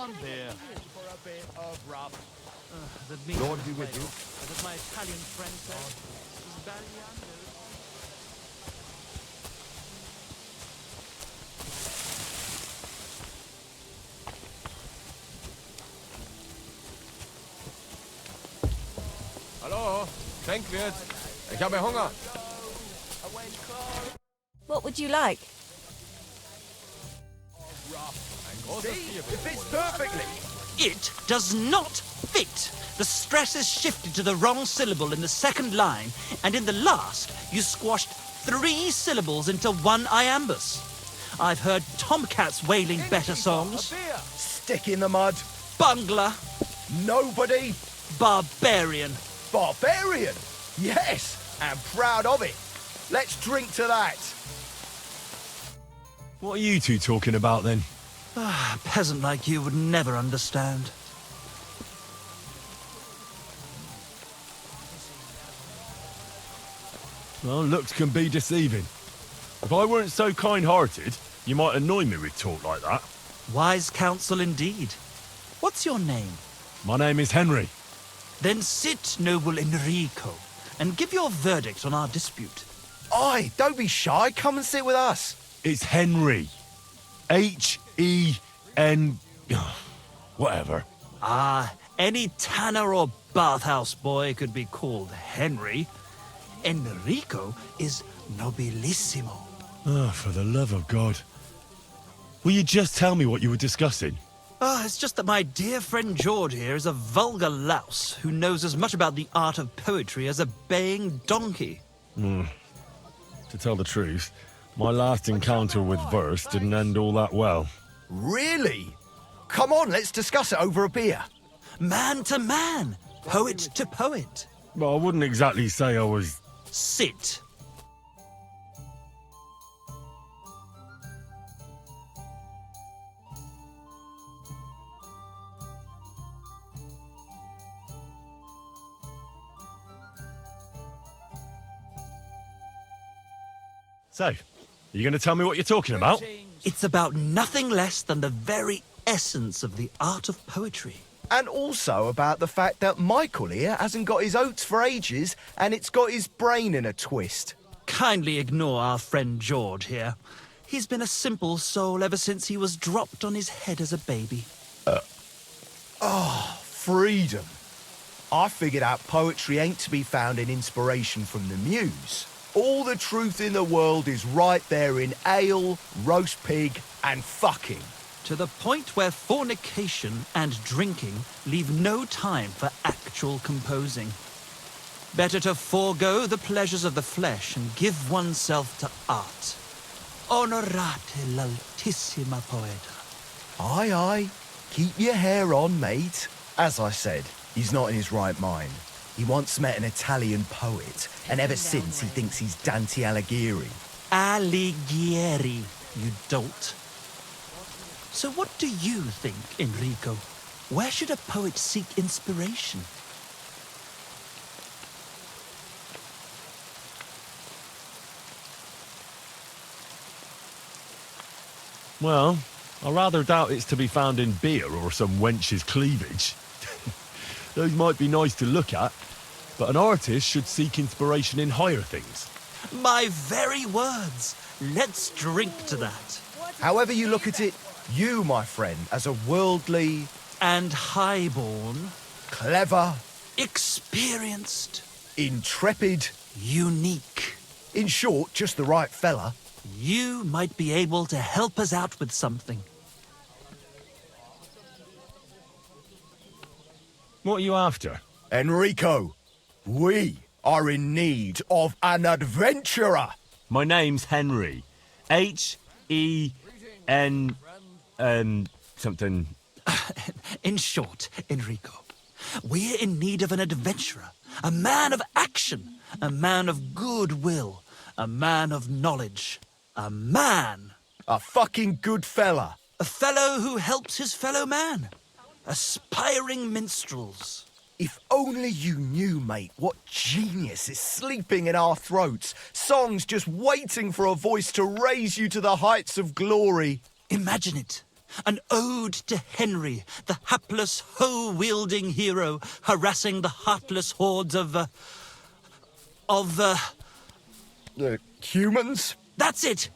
one beer. For a bit of rough. The meat Lord is be with pale. you. But as my Italian friend says, sbagliando. Hallo? Schenkwert. Ich habe Hunger. What would you like? Ein großes Bier, It bitte. fits perfectly. It does not fit. The stress is shifted to the wrong syllable in the second line, and in the last, you squashed 3 syllables into one iambus. I've heard tomcats wailing better songs. A beer. Stick in the mud. Bungler, Nobody. barbarian. Barbarian. Yes, and proud of it. Let's drink to that. What are you two talking about then? A peasant like you would never understand. Well, looks can be deceiving. If I weren't so kind-hearted, you might annoy me with talk like that. Wise counsel indeed. What's your name? My name is Henry. Then sit, noble Enrico, and give your verdict on our dispute. Aye, don't be shy. Come and sit with us. It's Henry. H-E-N... whatever. Ah, any tanner or bathhouse boy could be called Henry. Enrico is nobilissimo. Oh, for the love of God. Will you just tell me what you were discussing? Ah, it's just that my dear friend George here is a vulgar louse who knows as much about the art of poetry as a baying donkey. To tell the truth, my last encounter with verse didn't end all that well. Really? Come on, let's discuss it over a beer. Man to man, poet to poet. Well, I wouldn't exactly say I was... Sit. So, are you going to tell me what you're talking about? It's about nothing less than the very essence of the art of poetry. And also about the fact that Michael here hasn't got his oats for ages and it's got his brain in a twist. Kindly ignore our friend George here. He's been a simple soul ever since he was dropped on his head as a baby. Freedom. I figured out poetry ain't to be found in inspiration from the muse. All the truth in the world is right there in ale, roast pig, and fucking. To the point where fornication and drinking leave no time for actual composing. Better to forego the pleasures of the flesh and give oneself to art. Onorate l'altissima poeta. Aye, aye. Keep your hair on, mate. As I said, he's not in his right mind. He once met an Italian poet, and ever since he thinks he's Dante Alighieri. Alighieri, you dolt. So what do you think, Enrico? Where should a poet seek inspiration? Well, I rather doubt it's to be found in beer or some wench's cleavage. Those might be nice to look at, but an artist should seek inspiration in higher things. My very words. Let's drink to that. However you look at it, you, my friend, as a worldly, And highborn, clever, experienced, intrepid, unique. in short, just the right fella. You might be able to help us out with something. What are you after? Enrico, we are in need of an adventurer. My name's Henry. H-E-N... something... In short, Enrico, we're in need of an adventurer, a man of action, a man of goodwill, a man of knowledge, a man, A fucking good fella. a fellow who helps his fellow man, aspiring minstrels. If only you knew, mate, what genius is sleeping in our throats. Songs just waiting for a voice to raise you to the heights of glory. Imagine it. An ode to Henry, the hapless hoe-wielding hero harassing the heartless hordes of The humans? That's it!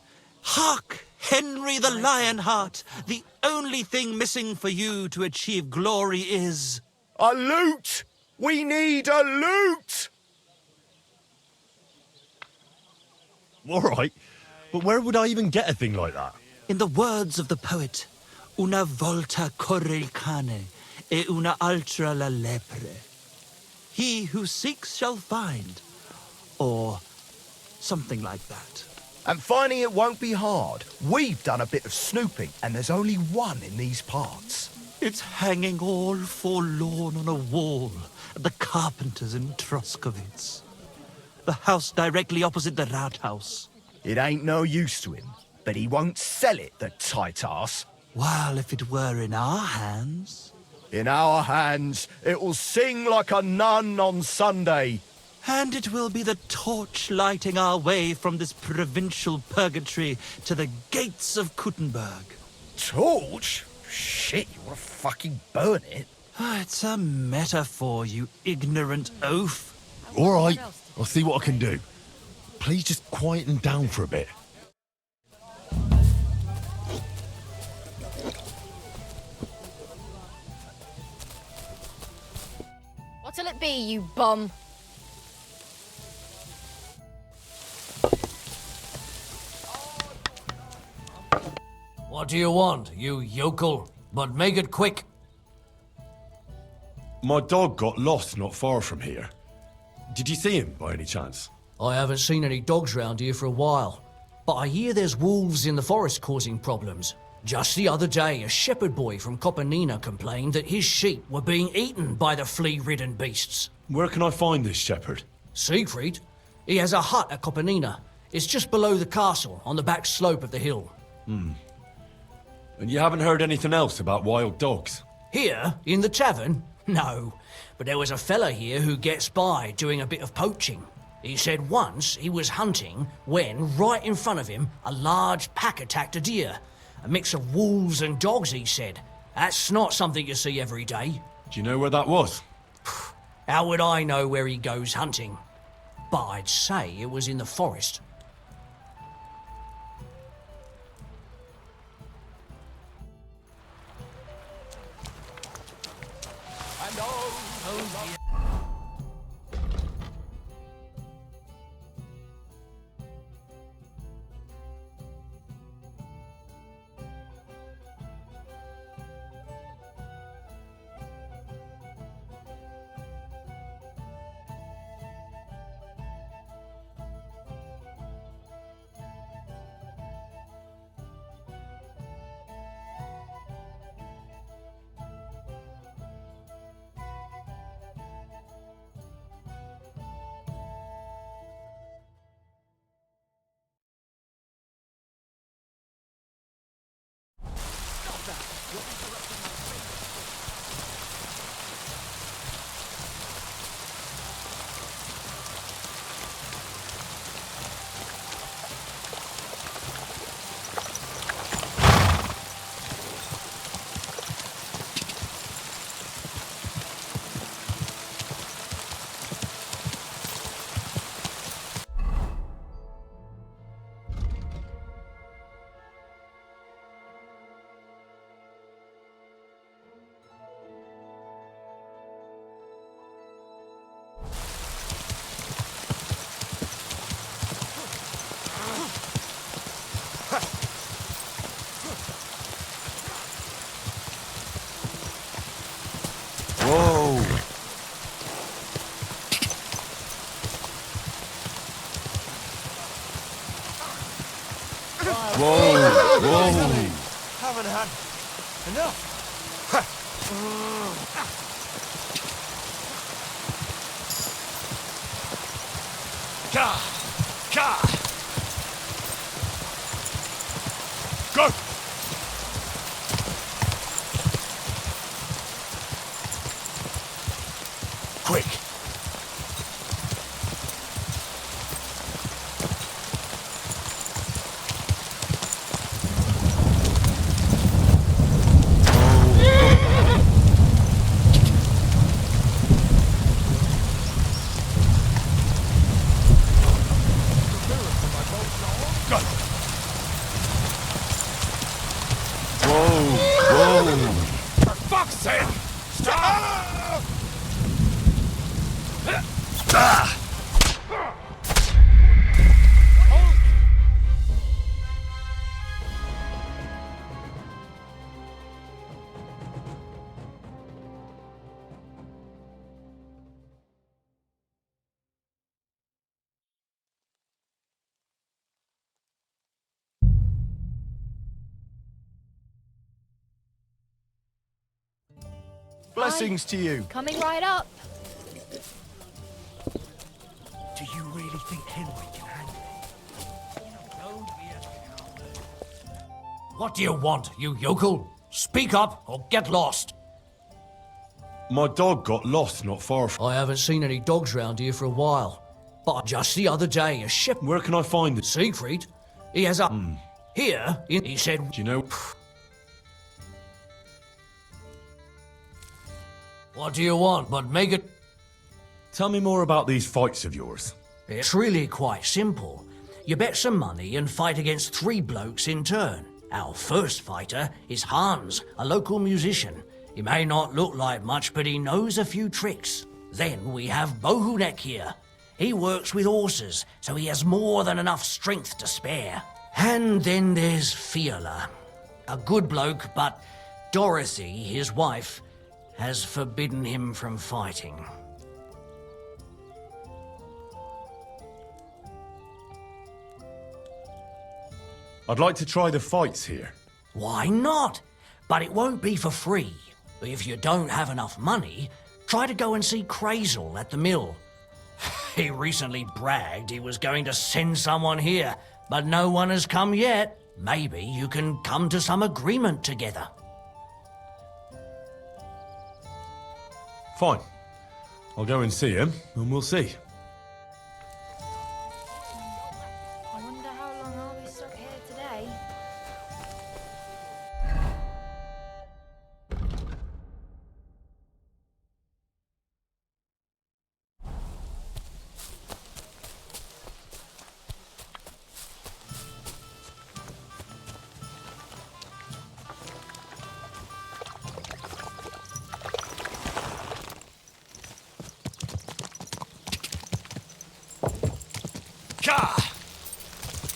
Hark, Henry the Lionheart! The only thing missing for you to achieve glory is... A loot! We need a loot! All right, but where would I even get a thing like that? In the words of the poet, una volta corre il cane, e una altra la lepre. He who seeks shall find. Or something like that. And finding it won't be hard. We've done a bit of snooping, and there's only one in these parts. It's hanging all forlorn on a wall at the carpenters in Troskowitz. The house directly opposite the Rathaus. It ain't no use to him, but he won't sell it, the tight ass. While if it were in our hands... In our hands, it'll sing like a nun on Sunday. And it will be the torch lighting our way from this provincial purgatory to the gates of Kuttenberg. Torch? Shit, you wanna fucking burn it? It's a metaphor, you ignorant oaf. All right, I'll see what I can do. Please just quieten down for a bit. What'll it be, you bum? What do you want, you yokel? But make it quick. My dog got lost not far from here. Did you see him by any chance? I haven't seen any dogs round here for a while, but I hear there's wolves in the forest causing problems. Just the other day, a shepherd boy from Kopenina complained that his sheep were being eaten by the flea-ridden beasts. Where can I find this shepherd? Siegfried? He has a hut at Kopenina. It's just below the castle, on the back slope of the hill. And you haven't heard anything else about wild dogs? Here, in the tavern? No, but there was a fella here who gets by doing a bit of poaching. He said once he was hunting when, right in front of him, a large pack attacked a deer. A mix of wolves and dogs, he said. That's not something you see every day. Do you know where that was? How would I know where he goes hunting? But I'd say it was in the forest. Whoa! Whoa! Whoa! Haven't had enough. Ka! Ka! Go! Quick! fuck's sake! Stop! Blessings to you. Coming right up. Do you really think Henry can handle What do you want, you yokel? Speak up or get lost. My dog got lost not far from... I haven't seen any dogs round here for a while. But just the other day, a shepherd... Where can I find it? Siegfried? He has a... Here, he said... Do you know... What do you want, but make it... Tell me more about these fights of yours. It's really quite simple. You bet some money and fight against 3 blokes in turn. Our first fighter is Hans, a local musician. He may not look like much, but he knows a few tricks. Then we have Bohunek here. He works with horses, so he has more than enough strength to spare. And then there's Fiala. A good bloke, but Dorothy, his wife, has forbidden him from fighting. I'd like to try the fights here. Why not? But it won't be for free. If you don't have enough money, try to go and see Crazel at the mill. He recently bragged he was going to send someone here, but no one has come yet. Maybe you can come to some agreement together. Fine. I'll go and see him, and we'll see. I wonder how long I'll be stuck here today.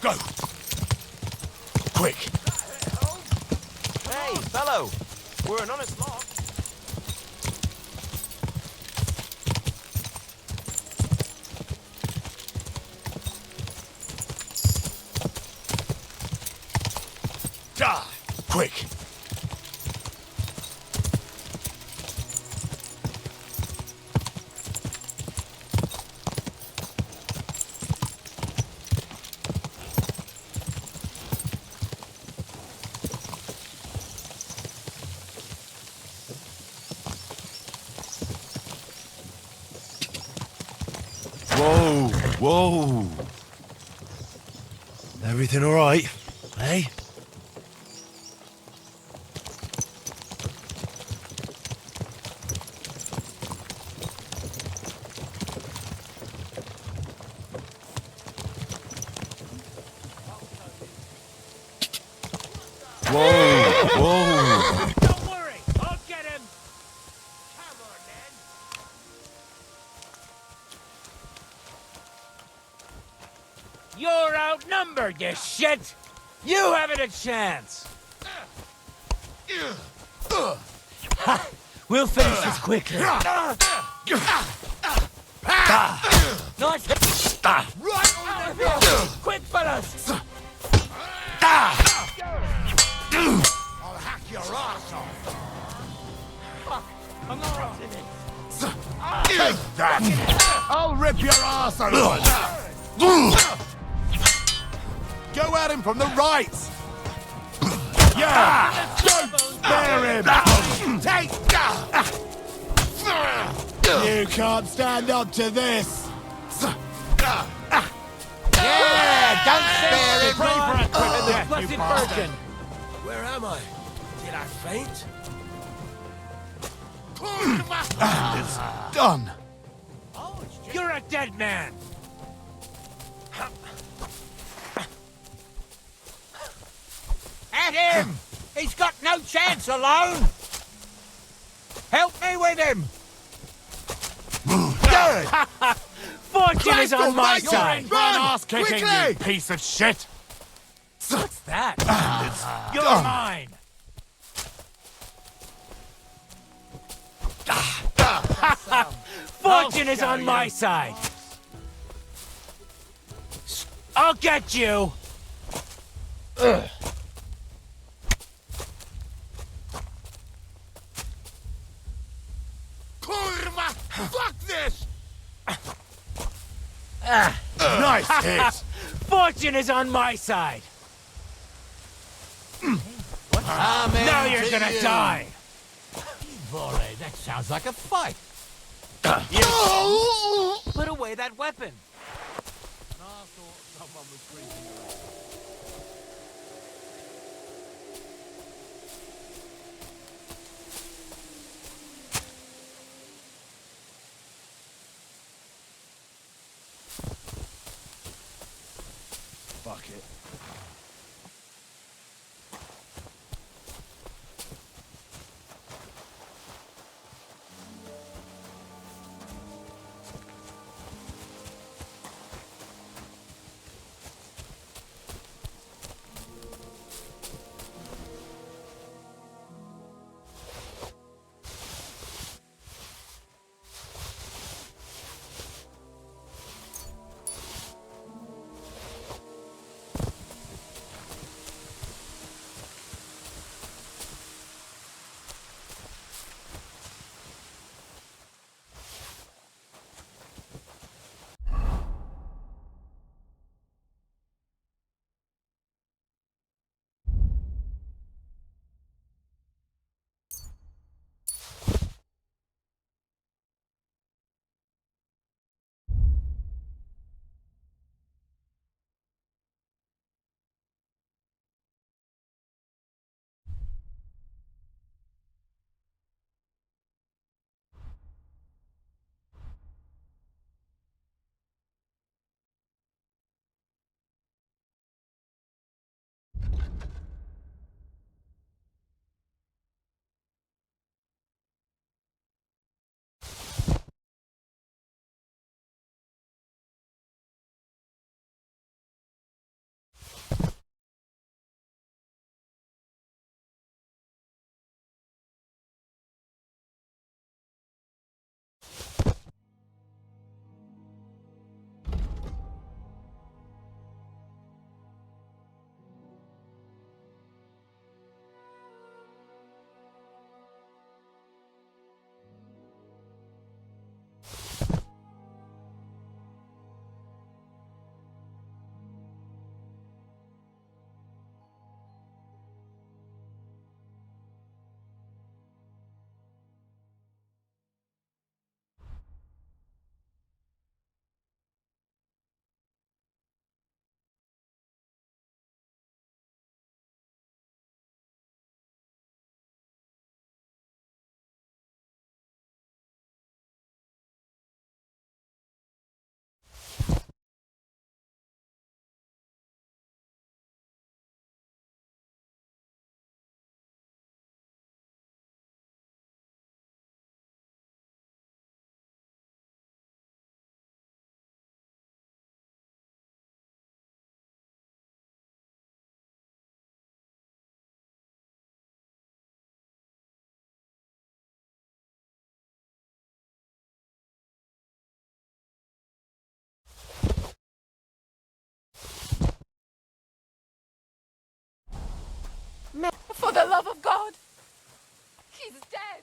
Go! Quick! Hey, fellow! We're an honest lot. Quick! Whoa! Whoa! Everything all right, eh? Whoa! Whoa! Don't worry, I'll get him. Come on, then. You're outnumbered, you shit. You haven't a chance. We'll finish this quickly. Nice. Right on the hill. Quick, fellas. I'll hack your ass off! Fuck, I'm not up to this. Take that! I'll rip your ass open! Go at him from the right! Yeah! Don't spare him! Take! You can't stand up to this! Yeah, don't spare him. Pray for a quick death, Blessed you bastard. Virgin. Where am I? Did I faint? It's done! You're a dead man. At him! He's got no chance alone. Help me with him! Good! Fortune is on my You're side! in. Run! Ass kicking, Quickly! you piece of shit! What's that? You're done. mine! Fortune is on my side! I'll get you! Kurva! Fuck this! Nice hit! Fortune is on my side! Now you're gonna die! Bore, that sounds like a fight. Put away that weapon! Fuck it. For the love of God! He's dead!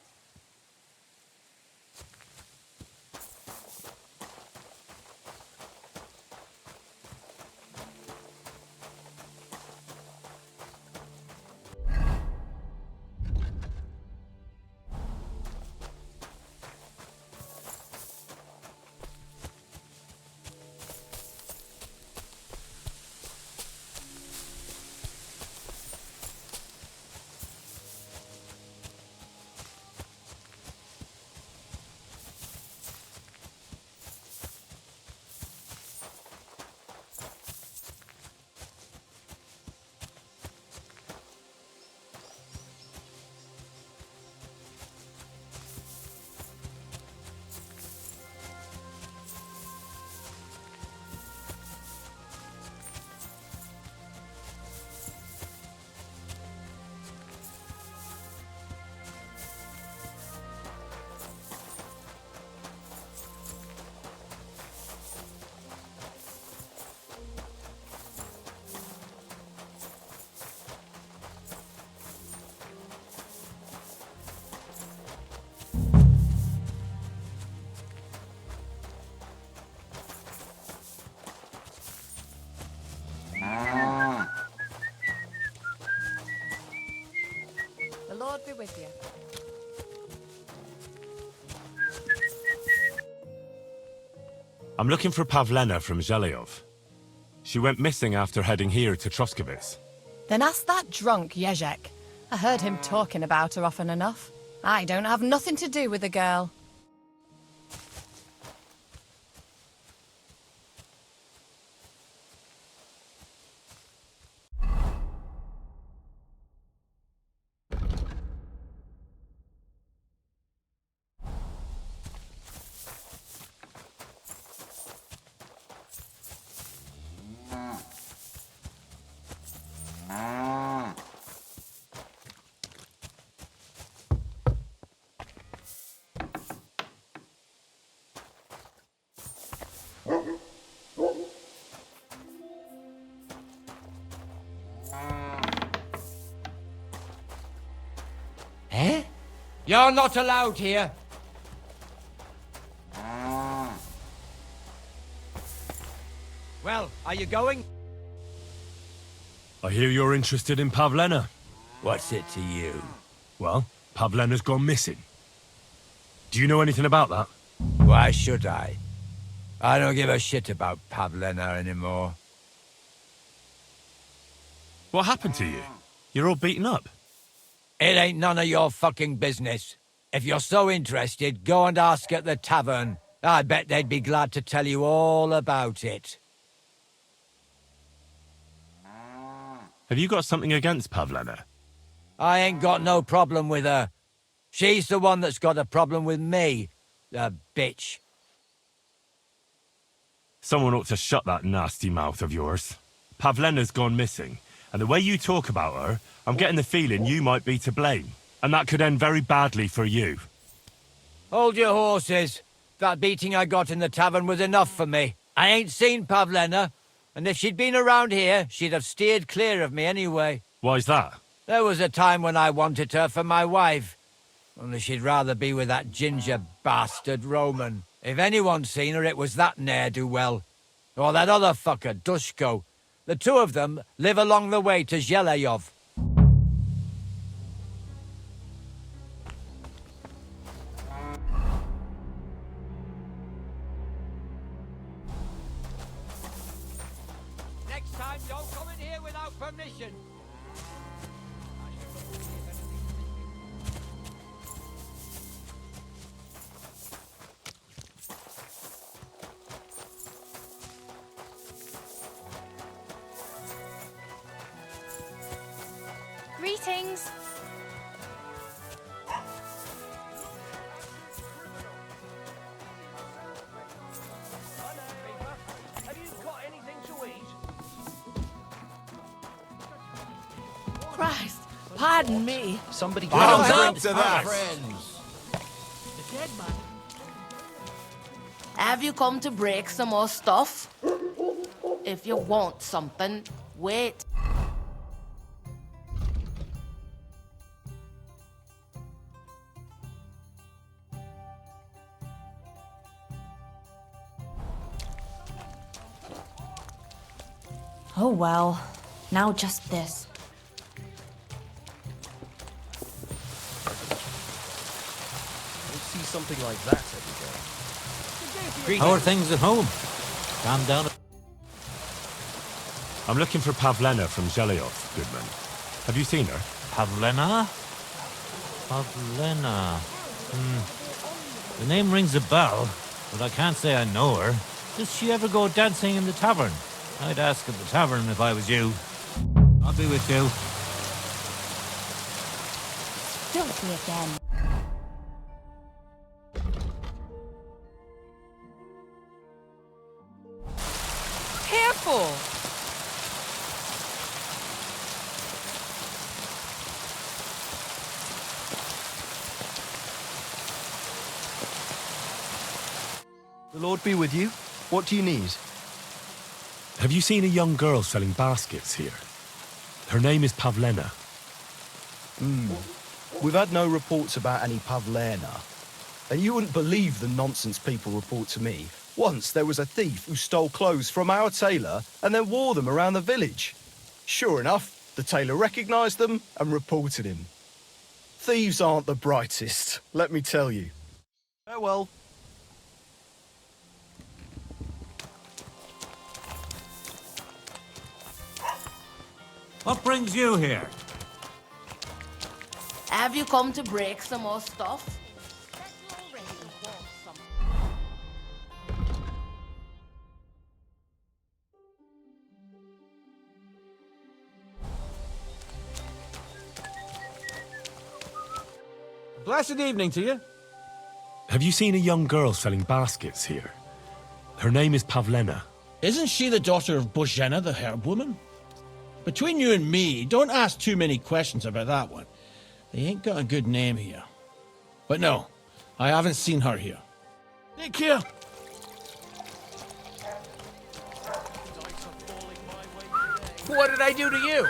with you. I'm looking for Pavlena from Zheleyov. She went missing after heading here to Troskovitz. Then ask that drunk Jezek. I heard him talking about her often enough. I don't have nothing to do with the girl. Eh? You're not allowed here. Well, are you going? I hear you're interested in Pavlena. What's it to you? Well, Pavlena's gone missing. Do you know anything about that? Why should I? I don't give a shit about Pavlena anymore. What happened to you? You're all beaten up. It ain't none of your fucking business. If you're so interested, go and ask at the tavern. I bet they'd be glad to tell you all about it. Have you got something against Pavlena? I ain't got no problem with her. She's the one that's got a problem with me. The bitch. Someone ought to shut that nasty mouth of yours. Pavlena's gone missing, and the way you talk about her, I'm getting the feeling you might be to blame, and that could end very badly for you. Hold your horses. That beating I got in the tavern was enough for me. I ain't seen Pavlena, and if she'd been around here, she'd have steered clear of me anyway. Why's that? There was a time when I wanted her for my wife. Only she'd rather be with that ginger bastard Roman. If anyone's seen her, it was that ne'er-do-well. Or that other fucker, Dushko. The two of them live along the way to Zheleyov. Next time, don't come in here without permission. Greetings. Have you got anything to eat? Christ, pardon me. Somebody I'll get drink to to that. Friends. The dead man. Have you come to break some more stuff? If you want something, wait. Oh well. Now just this. Don't see something like that every day. How are things at home? Calm down. I'm looking for Pavlena from Zheleyov, Goodman. Have you seen her? Pavlena? Pavlena. The name rings a bell, but I can't say I know her. Does she ever go dancing in the tavern? I'd ask at the tavern if I was you. I'll be with you. Filthy again. Careful! The Lord be with you. What do you need? Have you seen a young girl selling baskets here? Her name is Pavlena. We've had no reports about any Pavlena. And you wouldn't believe the nonsense people report to me. Once there was a thief who stole clothes from our tailor and then wore them around the village. Sure enough, the tailor recognised them and reported him. thieves aren't the brightest, let me tell you. Farewell. What brings you here? Have you come to break some more stuff? Blessed evening to you. Have you seen a young girl selling baskets here? Her name is Pavlena. Isn't she the daughter of Bozhena, the herb woman? Between you and me, don't ask too many questions about that one. They ain't got a good name here. But no, I haven't seen her here. Take care. What did I do to you?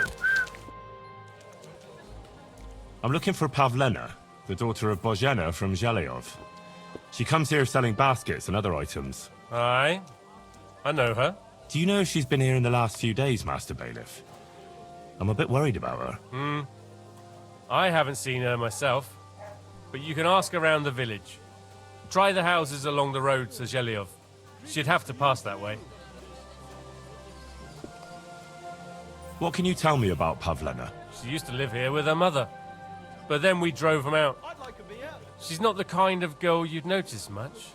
I'm looking for Pavlena, the daughter of Bozhena from Zhelyov. She comes here selling baskets and other items. Aye, I know her. Do you know if she's been here in the last few days, Master Bailiff? I'm a bit worried about her. I haven't seen her myself, but you can ask around the village. Try the houses along the road to Zhelyov. She'd have to pass that way. What can you tell me about Pavlena? She used to live here with her mother, but then we drove them out. She's not the kind of girl you'd notice much,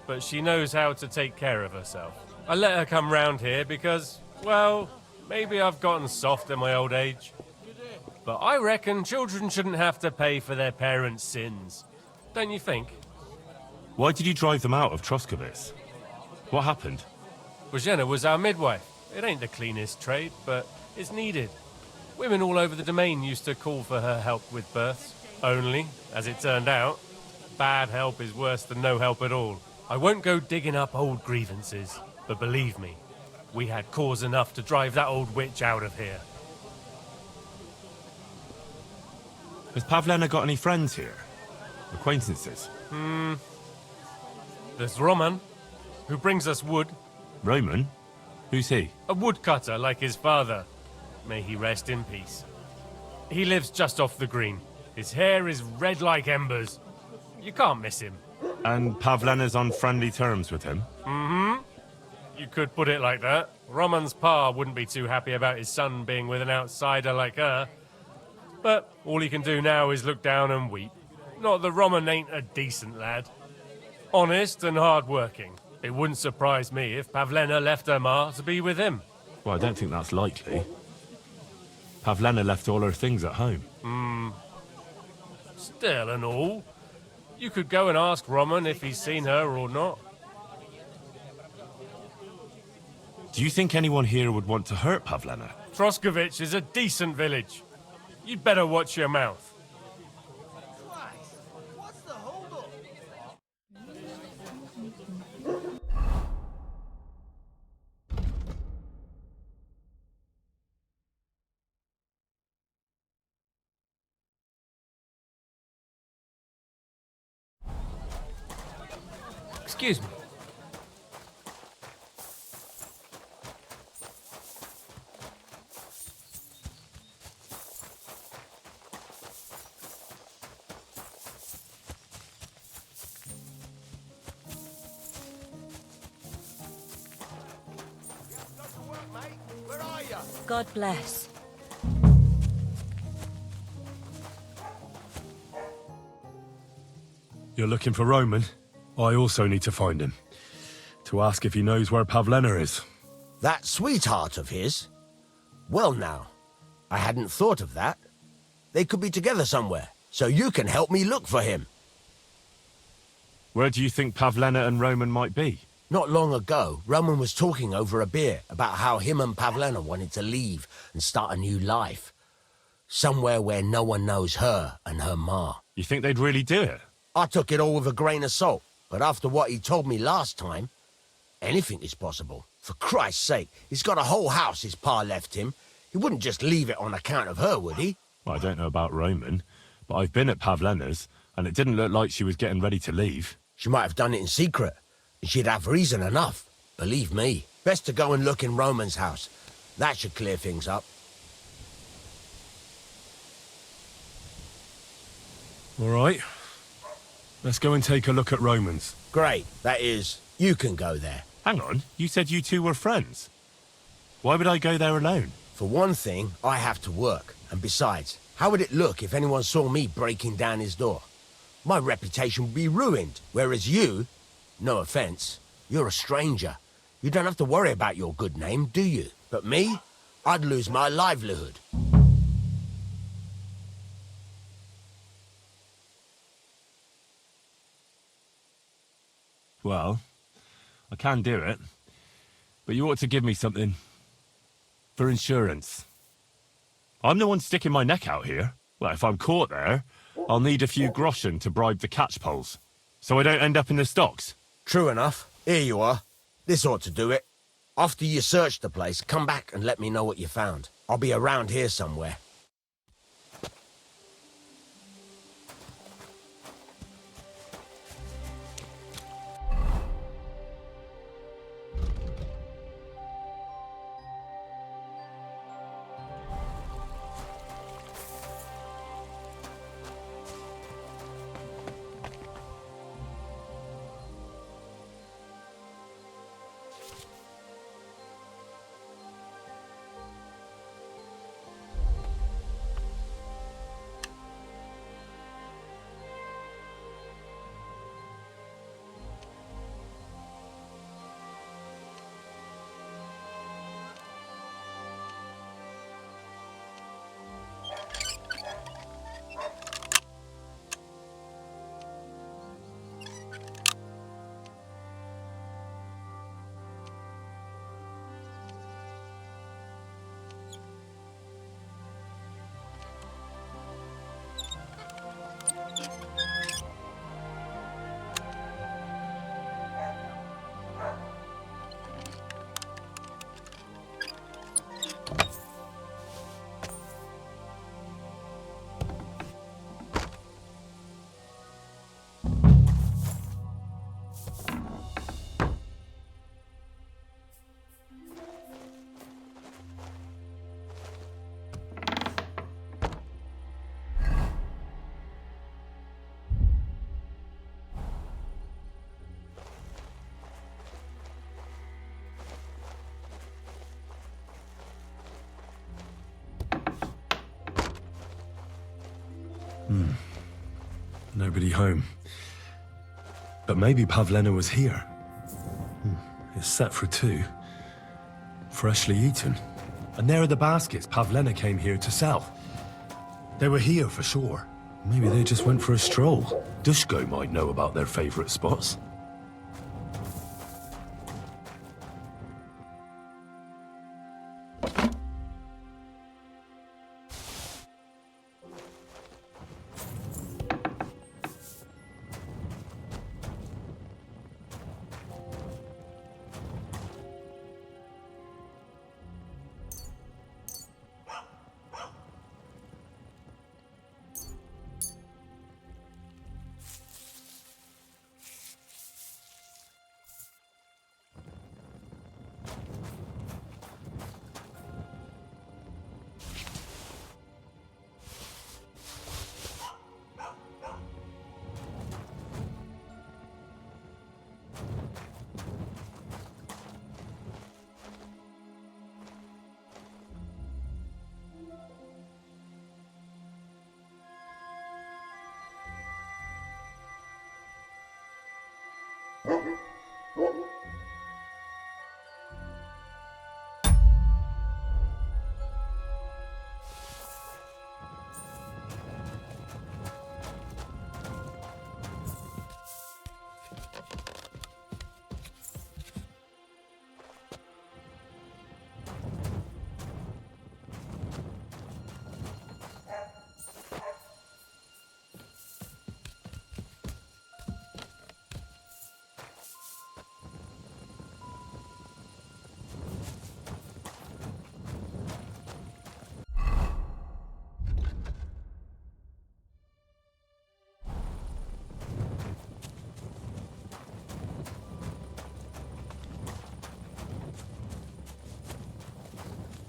but she knows how to take care of herself. I let her come round here because, well, maybe I've gotten soft in my old age. But I reckon children shouldn't have to pay for their parents' sins. Don't you think? Why did you drive them out of Troskovitz? What happened? Bozhena was our midwife. It ain't the cleanest trade, but it's needed. Women all over the domain used to call for her help with births. Only, as it turned out, bad help is worse than no help at all. I won't go digging up old grievances, but believe me, we had cause enough to drive that old witch out of here. Has Pavlena got any friends here? Acquaintances? There's Roman, who brings us wood. Roman? Who's he? A woodcutter like his father. May he rest in peace. He lives just off the green. His hair is red like embers. You can't miss him. And Pavlena's on friendly terms with him? You could put it like that. Roman's pa wouldn't be too happy about his son being with an outsider like her. But all he can do now is look down and weep. Not that Roman ain't a decent lad. Honest and hard-working. It wouldn't surprise me if Pavlena left her ma to be with him. Well, I don't think that's likely. Pavlena left all her things at home. Still and all, you could go and ask Roman if he's seen her or not. Do you think anyone here would want to hurt Pavlena? Troskovitz is a decent village. You'd better watch your mouth. What's the hold-up? Excuse me. God bless. You're looking for Roman? I also need to find him. To ask if he knows where Pavlena is. That sweetheart of his? Well now, I hadn't thought of that. They could be together somewhere, so you can help me look for him. Where do you think Pavlena and Roman might be? Not long ago, Roman was talking over a beer about how him and Pavlena wanted to leave and start a new life. Somewhere where no one knows her and her ma. You think they'd really do it? I took it all with a grain of salt, but after what he told me last time, anything is possible. For Christ's sake, he's got a whole house his pa left him. He wouldn't just leave it on account of her, would he? Well, I don't know about Roman, but I've been at Pavlena's, and it didn't look like she was getting ready to leave. She might have done it in secret, and she'd have reason enough. Believe me. Best to go and look in Roman's house. That should clear things up. All right. Let's go and take a look at Romans. Great. That is, you can go there. Hang on, you said you two were friends. Why would I go there alone? For one thing, I have to work. And besides, how would it look if anyone saw me breaking down his door? My reputation would be ruined, whereas you, no offense, you're a stranger. You don't have to worry about your good name, do you? But me, I'd lose my livelihood. Well, I can do it. But you ought to give me something. For insurance. I'm the one sticking my neck out here. Well, if I'm caught there, I'll need a few groschen to bribe the catchpoles. So I don't end up in the stocks. True enough. Here you are. This ought to do it. After you search the place, come back and let me know what you found. I'll be around here somewhere. Nobody home. But maybe Pavlena was here. It's set for 2. Freshly eaten. And there are the baskets Pavlena came here to sell. They were here for sure. Maybe they just went for a stroll. Dushko might know about their favorite spots.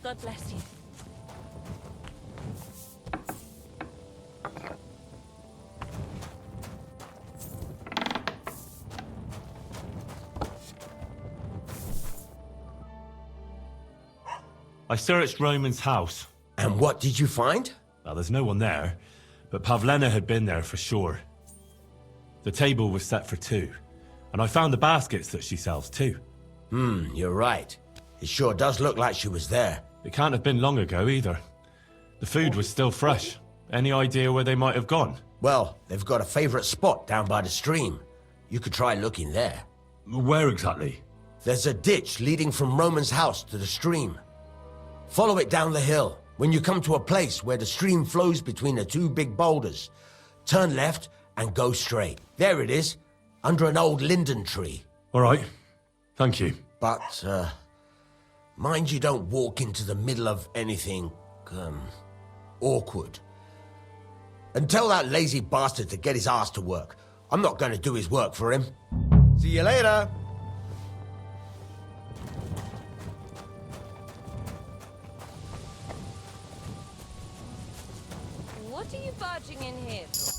God bless you. I searched Roman's house. And what did you find? Well, there's no one there, but Pavlena had been there for sure. The table was set for two, and I found the baskets that she sells too. You're right. It sure does look like she was there. It can't have been long ago either. The food was still fresh. Any idea where they might have gone? Well, they've got a favorite spot down by the stream. You could try looking there. Where exactly? There's a ditch leading from Roman's house to the stream. Follow it down the hill. When you come to a place where the stream flows between the two big boulders, turn left and go straight. There it is, under an old linden tree. All right. Thank you. But, mind you don't walk into the middle of anything, awkward. And tell that lazy bastard to get his ass to work. I'm not going to do his work for him. See you later. What are you barging in here for?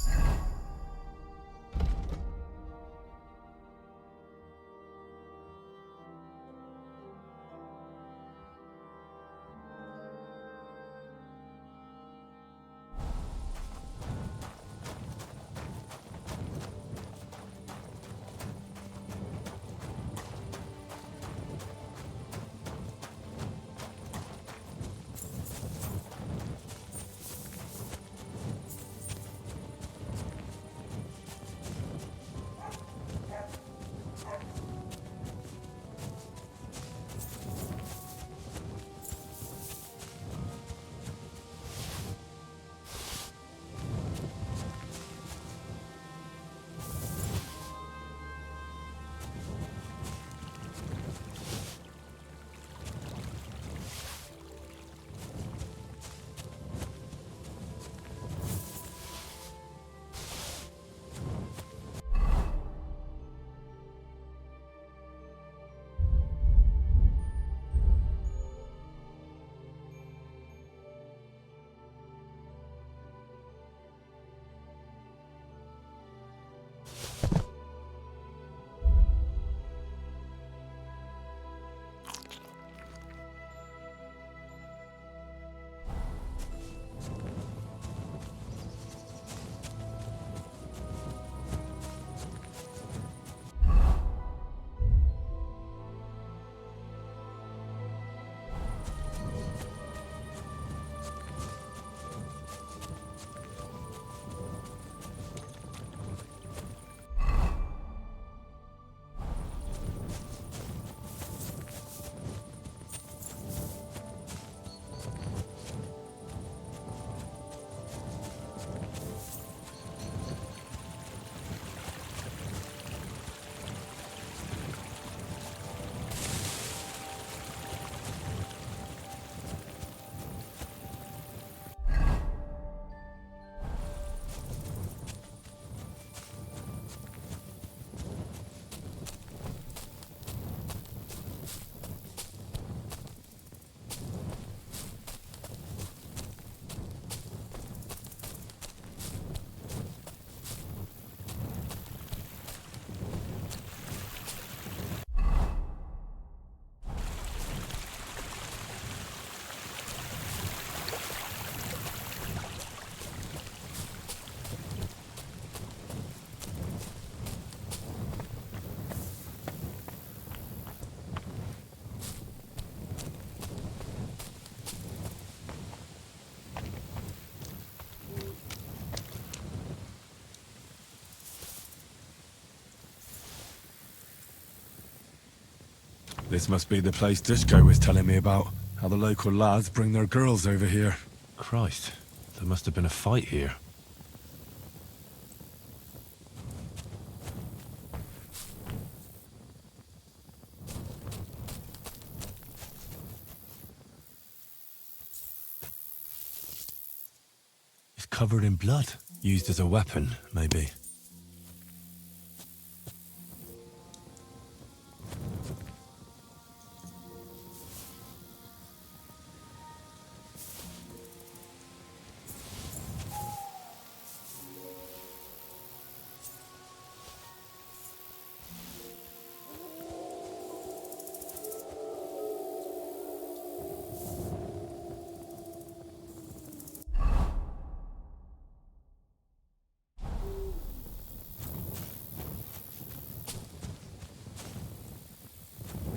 This must be the place Dushko was telling me about. How the local lads bring their girls over here. Christ, there must have been a fight here. It's covered in blood. Used as a weapon, maybe.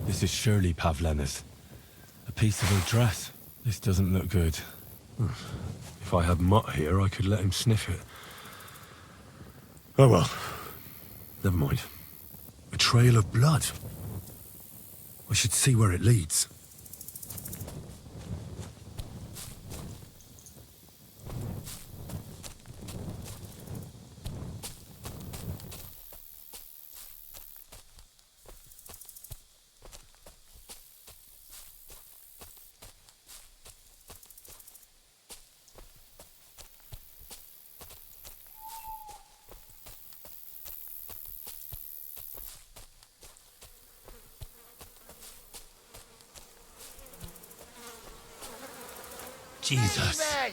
This is surely Pavlena's. A piece of her dress. This doesn't look good. If I had Mutt here, I could let him sniff it. Oh well. Never mind. A trail of blood. I should see where it leads. Jesus.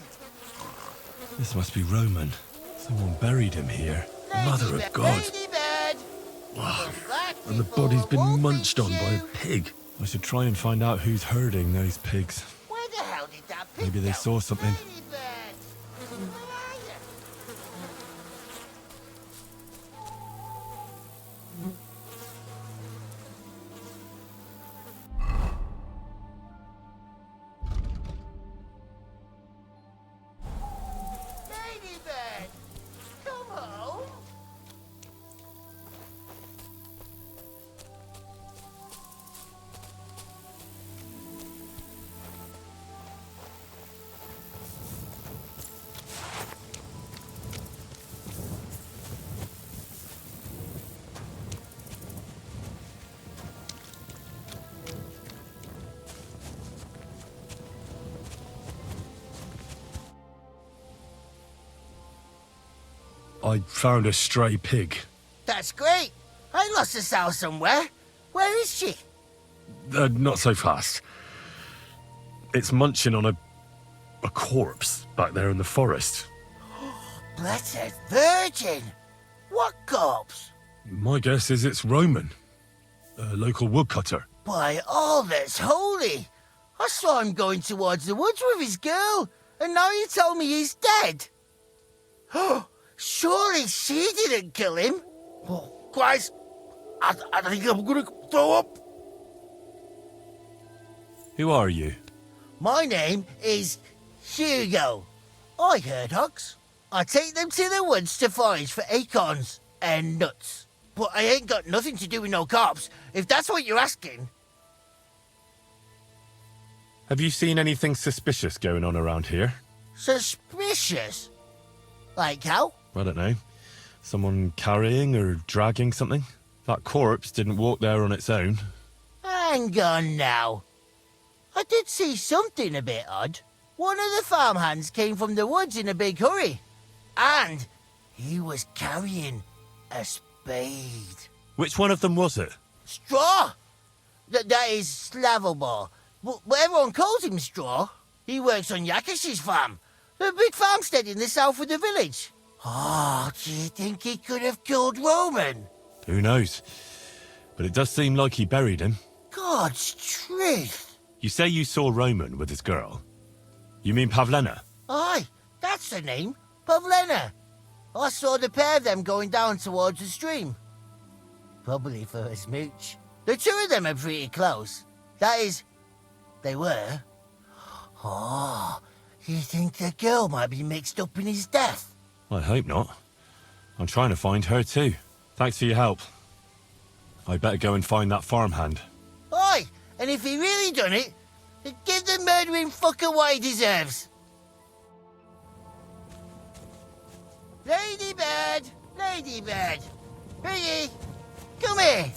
This must be Roman. Someone buried him here. Mother of God. Wow. And the body's been munched on by a pig. I should try and find out who's herding those pigs. Where the hell did that pig Maybe they saw something. Ladybird, come home. I found a stray pig. That's great. I lost a sow somewhere. Where is she? Not so fast. It's munching on a corpse back there in the forest. Blessed Virgin. What corpse? My guess is it's Roman. A local woodcutter. By all that's holy. I saw him going towards the woods with his girl, and now you tell me he's dead. Surely she didn't kill him. Oh, Christ. I think I'm gonna throw up. Who are you? My name is Hugo. I herd hogs. I take them to the woods to forage for acorns and nuts. But I ain't got nothing to do with no cops, if that's what you're asking. Have you seen anything suspicious going on around here? Suspicious? Like how? I don't know. Someone carrying or dragging something? That corpse didn't walk there on its own. Hang on now. I did see something a bit odd. One of the farmhands came from the woods in a big hurry. And he was carrying a spade. Which one of them was it? Straw! That is Slavobor. But everyone calls him Straw. He works on Yakish's farm. A big farmstead in the south of the village. Oh, do you think he could have killed Roman? Who knows? But it does seem like he buried him. God's truth. You say you saw Roman with his girl. You mean Pavlena? Aye, that's the name. Pavlena. I saw the pair of them going down towards the stream. Probably for a smooch. The two of them are pretty close. That is, they were. Oh, you think the girl might be mixed up in his death? I hope not. I'm trying to find her too. Thanks for your help. I better go and find that farmhand. Aye, and if he really done it, then give the murdering fucker what he deserves. Ladybird! Ladybird! Piggy! Come here!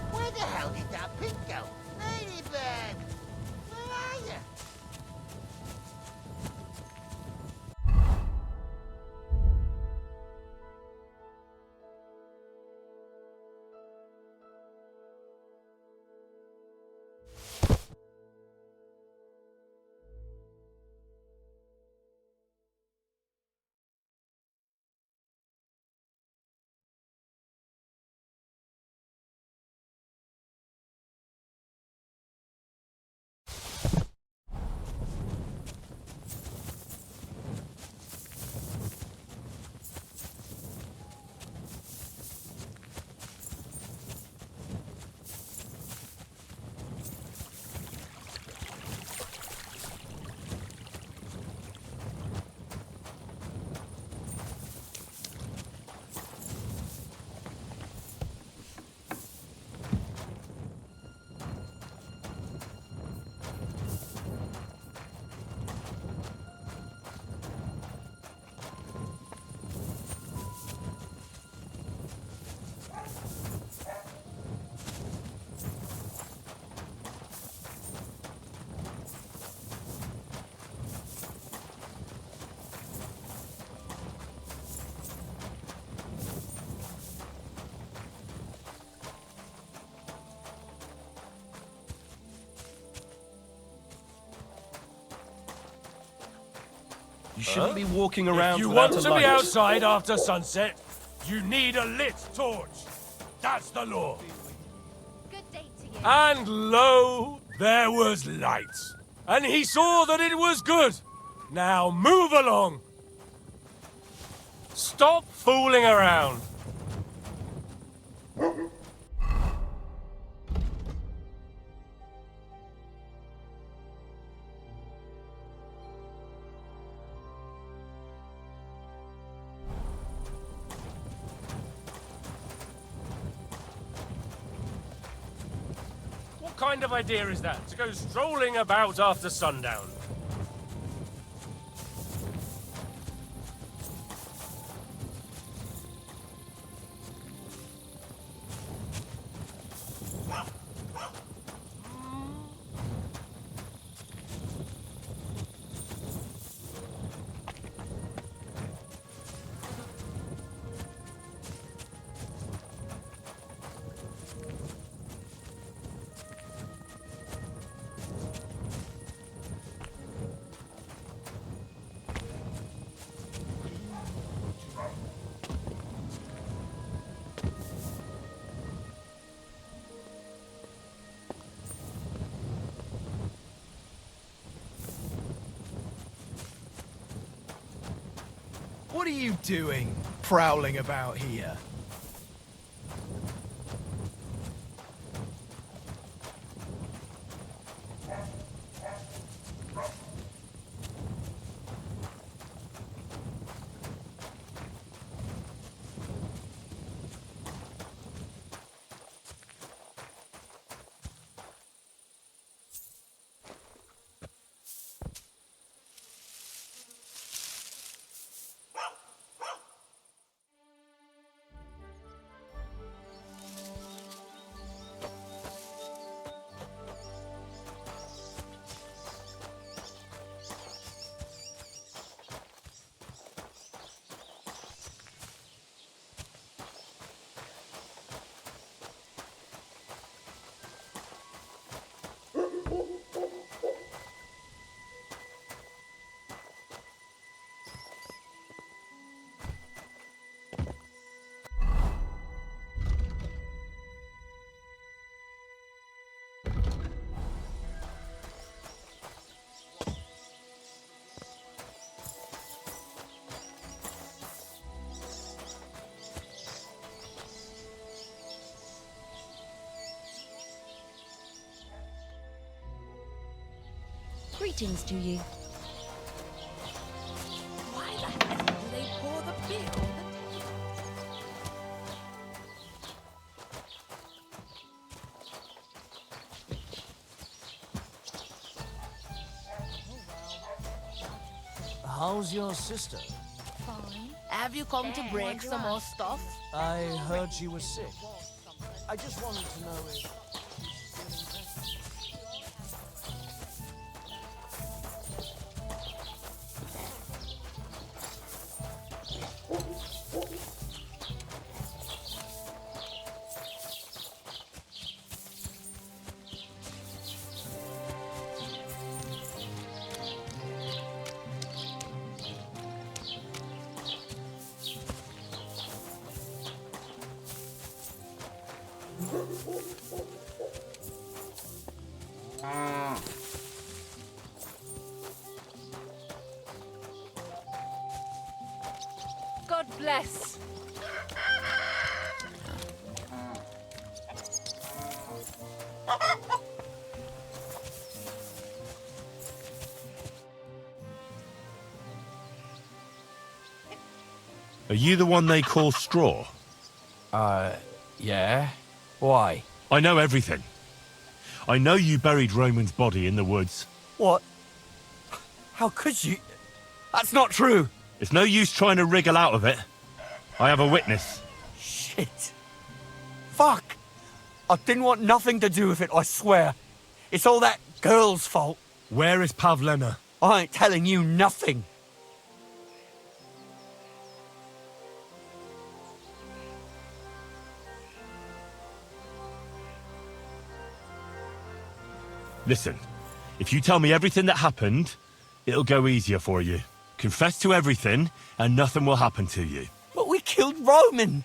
Where the hell did that pig go? Ladybird! Where are you? You shouldn't be walking around If you without want a to light. be outside after sunset, you need a lit torch. That's the law. Good day to you. And lo, there was light. And he saw that it was good. Now move along. Stop fooling around. What kind of idea is that, to go strolling about after sundown? What are you doing, prowling about here? Greetings to you. Why the hell do they pour the beer on the table? How's your sister? Fine. Have you come to break some more stuff? I heard she was sick. I just wanted to know if... God bless. Are you the one they call Straw? Yeah? Why? I know everything. I know you buried Roman's body in the woods. What? How could you? That's not true! It's no use trying to wriggle out of it. I have a witness. Shit. Fuck! I didn't want nothing to do with it, I swear. It's all that girl's fault. Where is Pavlena? I ain't telling you nothing. Listen, if you tell me everything that happened, it'll go easier for you. Confess to everything, and nothing will happen to you. But we killed Roman.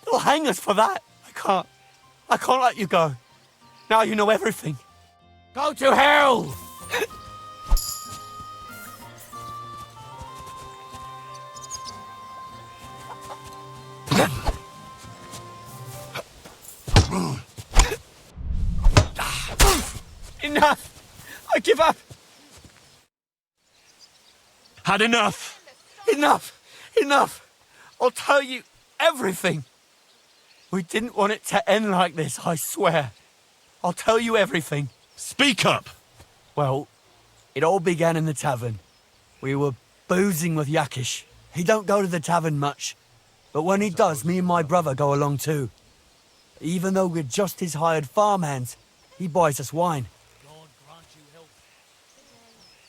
They'll hang us for that. I can't let you go. Now you know everything. Go to hell! Enough! I give up! Had enough! Enough! Enough! I'll tell you everything. We didn't want it to end like this, I swear. I'll tell you everything. Speak up! Well, it all began in the tavern. We were boozing with Yakish. He don't go to the tavern much, but when he does, me and my brother go along too. Even though we're just his hired farmhands, he buys us wine.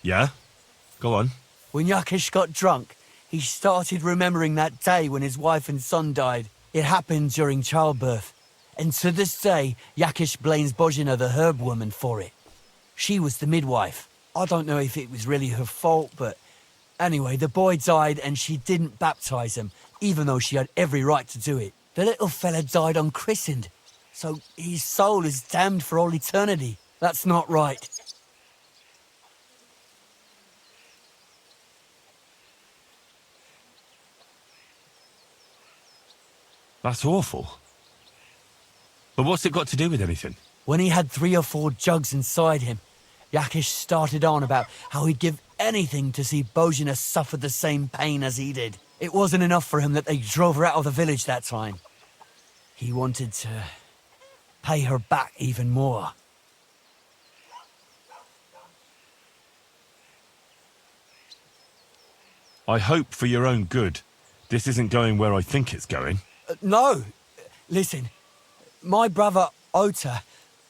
Yeah? Go on. When Yakish got drunk, he started remembering that day when his wife and son died. It happened during childbirth. And to this day, Yakish blames Bozhina, the herb woman, for it. She was the midwife. I don't know if it was really her fault, but anyway, the boy died and she didn't baptize him, even though she had every right to do it. The little fella died unchristened, so his soul is damned for all eternity. That's not right. That's awful. But what's it got to do with anything? When he had 3 or 4 jugs inside him, Yakish started on about how he'd give anything to see Bozhina suffer the same pain as he did. It wasn't enough for him that they drove her out of the village that time. He wanted to pay her back even more. I hope for your own good, this isn't going where I think it's going. No. Listen, my brother Ota,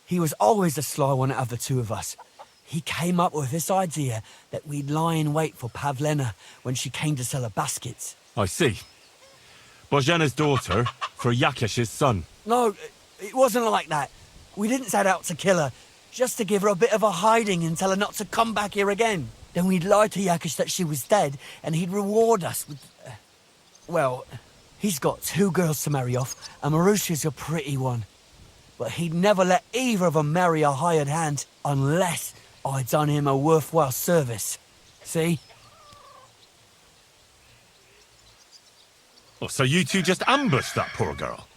he was always the sly one out of the two of us. He came up with this idea that we'd lie in wait for Pavlena when she came to sell her baskets. I see. Bozhena's daughter for Yakish's son. No, it wasn't like that. We didn't set out to kill her, just to give her a bit of a hiding and tell her not to come back here again. Then we'd lie to Yakish that she was dead, and he'd reward us with... well, he's got 2 girls to marry off, and Marusha's a pretty one. But he'd never let either of them marry a hired hand unless I'd done him a worthwhile service. See? Oh, so you two just ambushed that poor girl?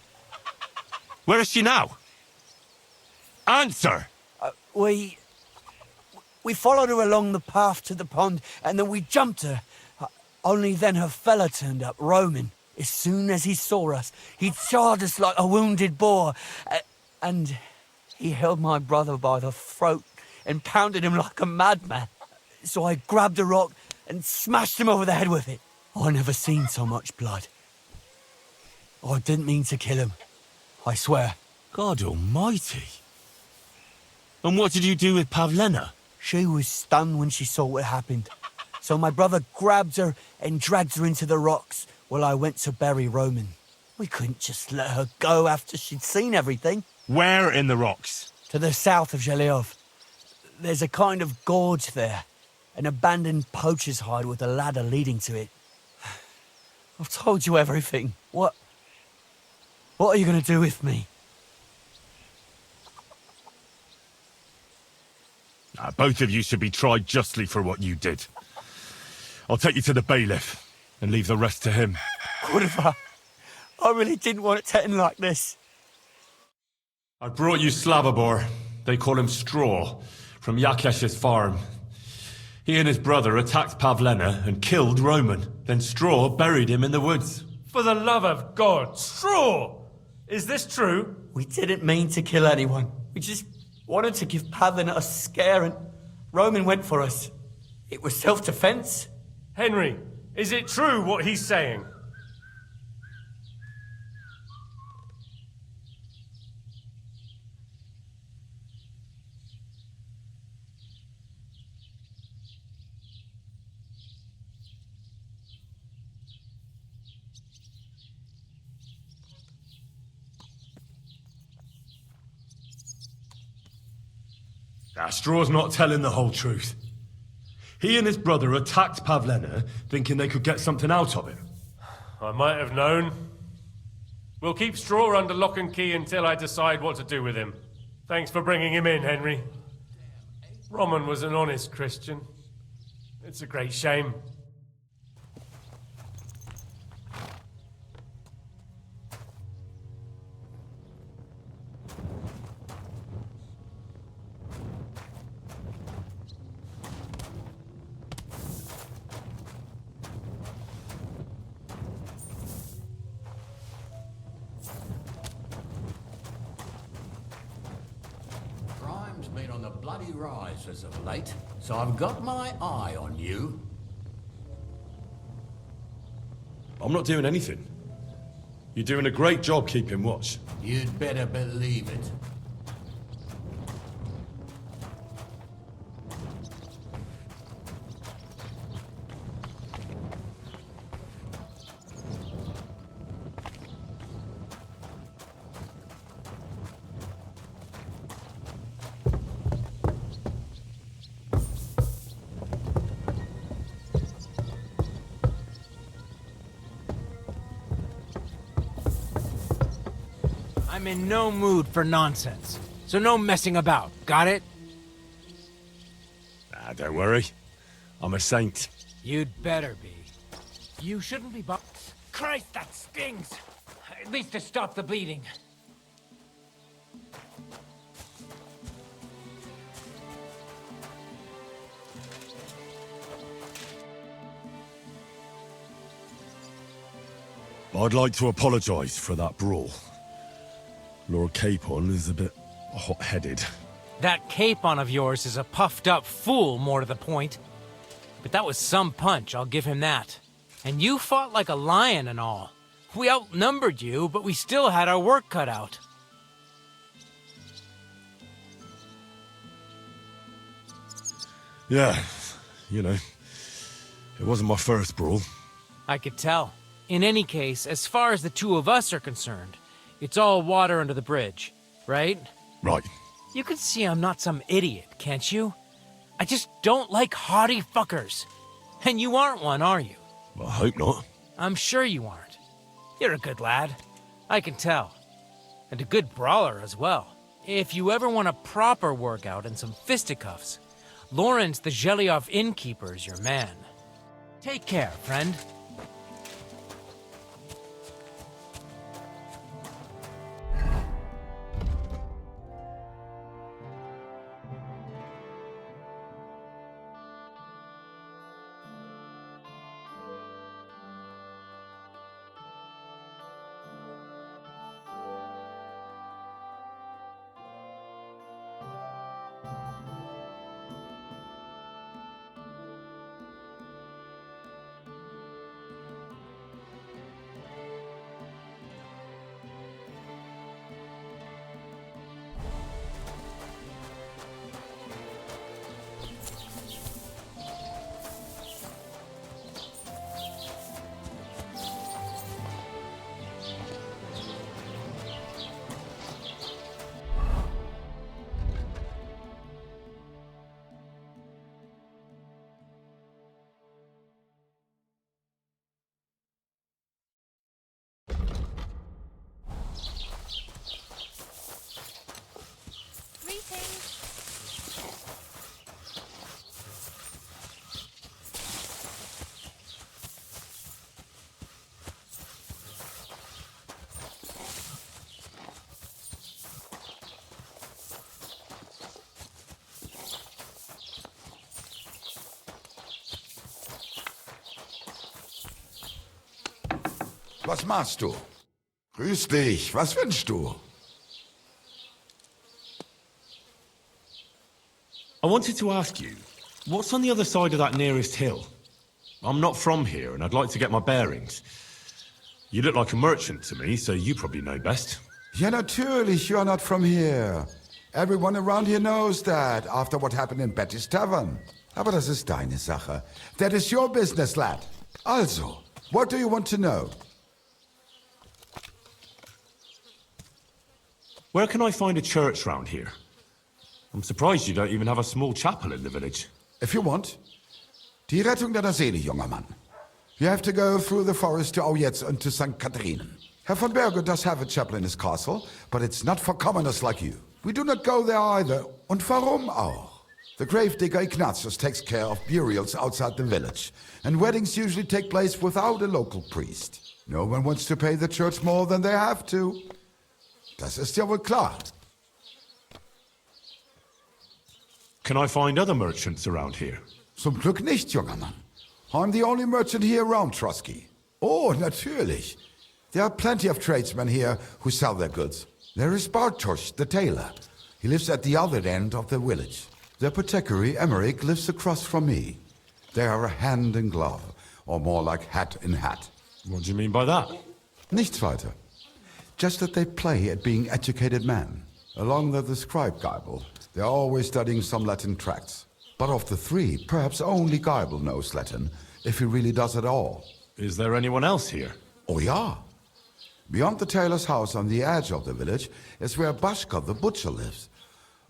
Where is she now? Answer! We followed her along the path to the pond, and then we jumped her. Only then her fella turned up, Roman. As soon as he saw us, he charged us like a wounded boar. And he held my brother by the throat and pounded him like a madman. So I grabbed a rock and smashed him over the head with it. I never seen so much blood. I didn't mean to kill him. I swear. God almighty. And what did you do with Pavlena? She was stunned when she saw what happened. So my brother grabbed her and dragged her into the rocks while I went to bury Roman. We couldn't just let her go after she'd seen everything. Where in the rocks? To the south of Zhelyov. There's a kind of gorge there. An abandoned poacher's hide with a ladder leading to it. I've told you everything. What are you going to do with me? Both of you should be tried justly for what you did. I'll take you to the bailiff and leave the rest to him. Kurva, I really didn't want it to end like this. I brought you Slavobor. They call him Straw, from Yakesh's farm. He and his brother attacked Pavlena and killed Roman. Then Straw buried him in the woods. For the love of God, Straw! Is this true? We didn't mean to kill anyone. We just wanted to give Pavlena a scare, and Roman went for us. It was self-defense. Henry, is it true what he's saying? Straw's not telling the whole truth. He and his brother attacked Pavlena, thinking they could get something out of it. I might have known. We'll keep Straw under lock and key until I decide what to do with him. Thanks for bringing him in, Henry. Roman was an honest Christian. It's a great shame. Crime's been on the bloody rise as of late, so I've got my eye on you. I'm not doing anything. You're doing a great job keeping watch. You'd better believe it. I'm in no mood for nonsense, so no messing about, got it? Don't worry. I'm a saint. You'd better be. You shouldn't be Christ, that stings! At least to stop the bleeding. I'd like to apologise for that brawl. Lord Capon is a bit hot-headed. That Capon of yours is a puffed-up fool, more to the point. But that was some punch, I'll give him that. And you fought like a lion and all. We outnumbered you, but we still had our work cut out. Yeah, you know, it wasn't my first brawl. I could tell. In any case, as far as the two of us are concerned, it's all water under the bridge, right? Right. You can see I'm not some idiot, can't you? I just don't like haughty fuckers. And you aren't one, are you? I hope not. I'm sure you aren't. You're a good lad. I can tell. And a good brawler as well. If you ever want a proper workout and some fisticuffs, Lawrence the Zhelyov innkeeper is your man. Take care, friend. Was machst du? Grüß dich, was wünschst du? I wanted to ask you, what's on the other side of that nearest hill? I'm not from here, and I'd like to get my bearings. You look like a merchant to me, so you probably know best. Ja, natürlich, you're not from here. Everyone around here knows that, after what happened in Betty's Tavern. Aber das ist deine Sache. That is your business, lad. Also, what do you want to know? Where can I find a church round here? I'm surprised you don't even have a small chapel in the village. If you want, Die Rettung deiner Seele, junger Mann. You have to go through the forest to Aujetz and to St. Catharinen. Herr von Berger does have a chapel in his castle, but it's not for commoners like you. We do not go there either, und warum auch? The gravedigger Ignatius takes care of burials outside the village, and weddings usually take place without a local priest. No one wants to pay the church more than they have to. Das ist ja wohl klar. Can I find other merchants around here? Zum Glück nicht, junger Mann. I'm the only merchant here around Trusky. Oh, natürlich. There are plenty of tradesmen here who sell their goods. There is Bartosz, the tailor. He lives at the other end of the village. The apothecary, Emmerich, lives across from me. They are a hand in glove, or more like hat in hat. What do you mean by that? Nichts weiter. Just that they play at being educated men. Along with the scribe Geibel, they are always studying some Latin tracts. But of the three, perhaps only Geibel knows Latin, if he really does at all. Is there anyone else here? Oh ja. Beyond the tailor's house on the edge of the village is where Bashka the butcher lives.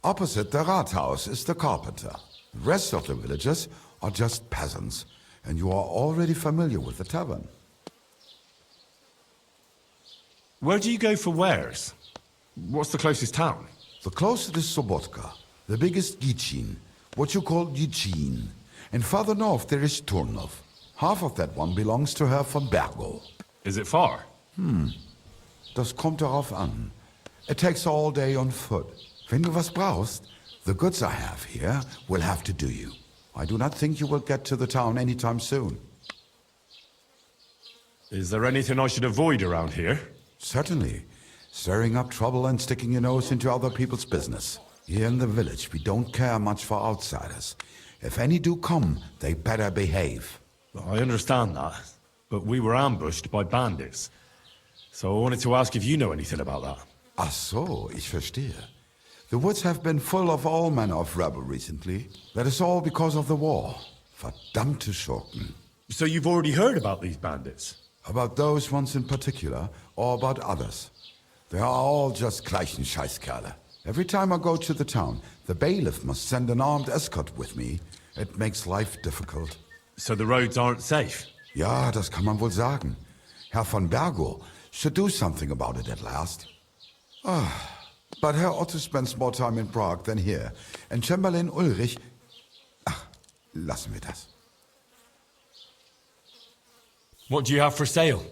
Opposite the Rathaus is the carpenter. The rest of the villagers are just peasants, and you are already familiar with the tavern. Where do you go for wares? What's the closest town? The closest is Sobotka, the biggest Gichin, what you call Gichin. And farther north there is Turnov. Half of that one belongs to Herr von Bergo. Is it far? Das kommt darauf an. It takes all day on foot. Wenn du was brauchst, the goods I have here will have to do you. I do not think you will get to the town anytime soon. Is there anything I should avoid around here? Certainly. Stirring up trouble and sticking your nose into other people's business. Here in the village, we don't care much for outsiders. If any do come, they better behave. I understand that, but we were ambushed by bandits. So I wanted to ask if you know anything about that. Ach so, ich verstehe. The woods have been full of all manner of rebel recently. That is all because of the war. Verdammte Schurken. So you've already heard about these bandits? About those ones in particular, or about others. They are all just gleichen Scheißkerle. Every time I go to the town, the bailiff must send an armed escort with me. It makes life difficult. So the roads aren't safe? Ja, das kann man wohl sagen. Herr von Bergo should do something about it at last. But Herr Otto spends more time in Prague than here. And Chamberlain Ulrich... Ach, lassen wir das. What do you have for sale?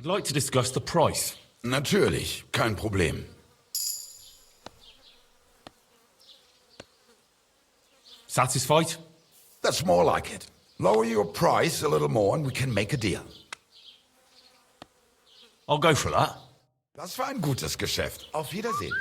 I'd like to discuss the price. Natürlich, kein Problem. Satisfied? That's more like it. Lower your price a little more and we can make a deal. I'll go for that. Das war ein gutes Geschäft. Auf Wiedersehen.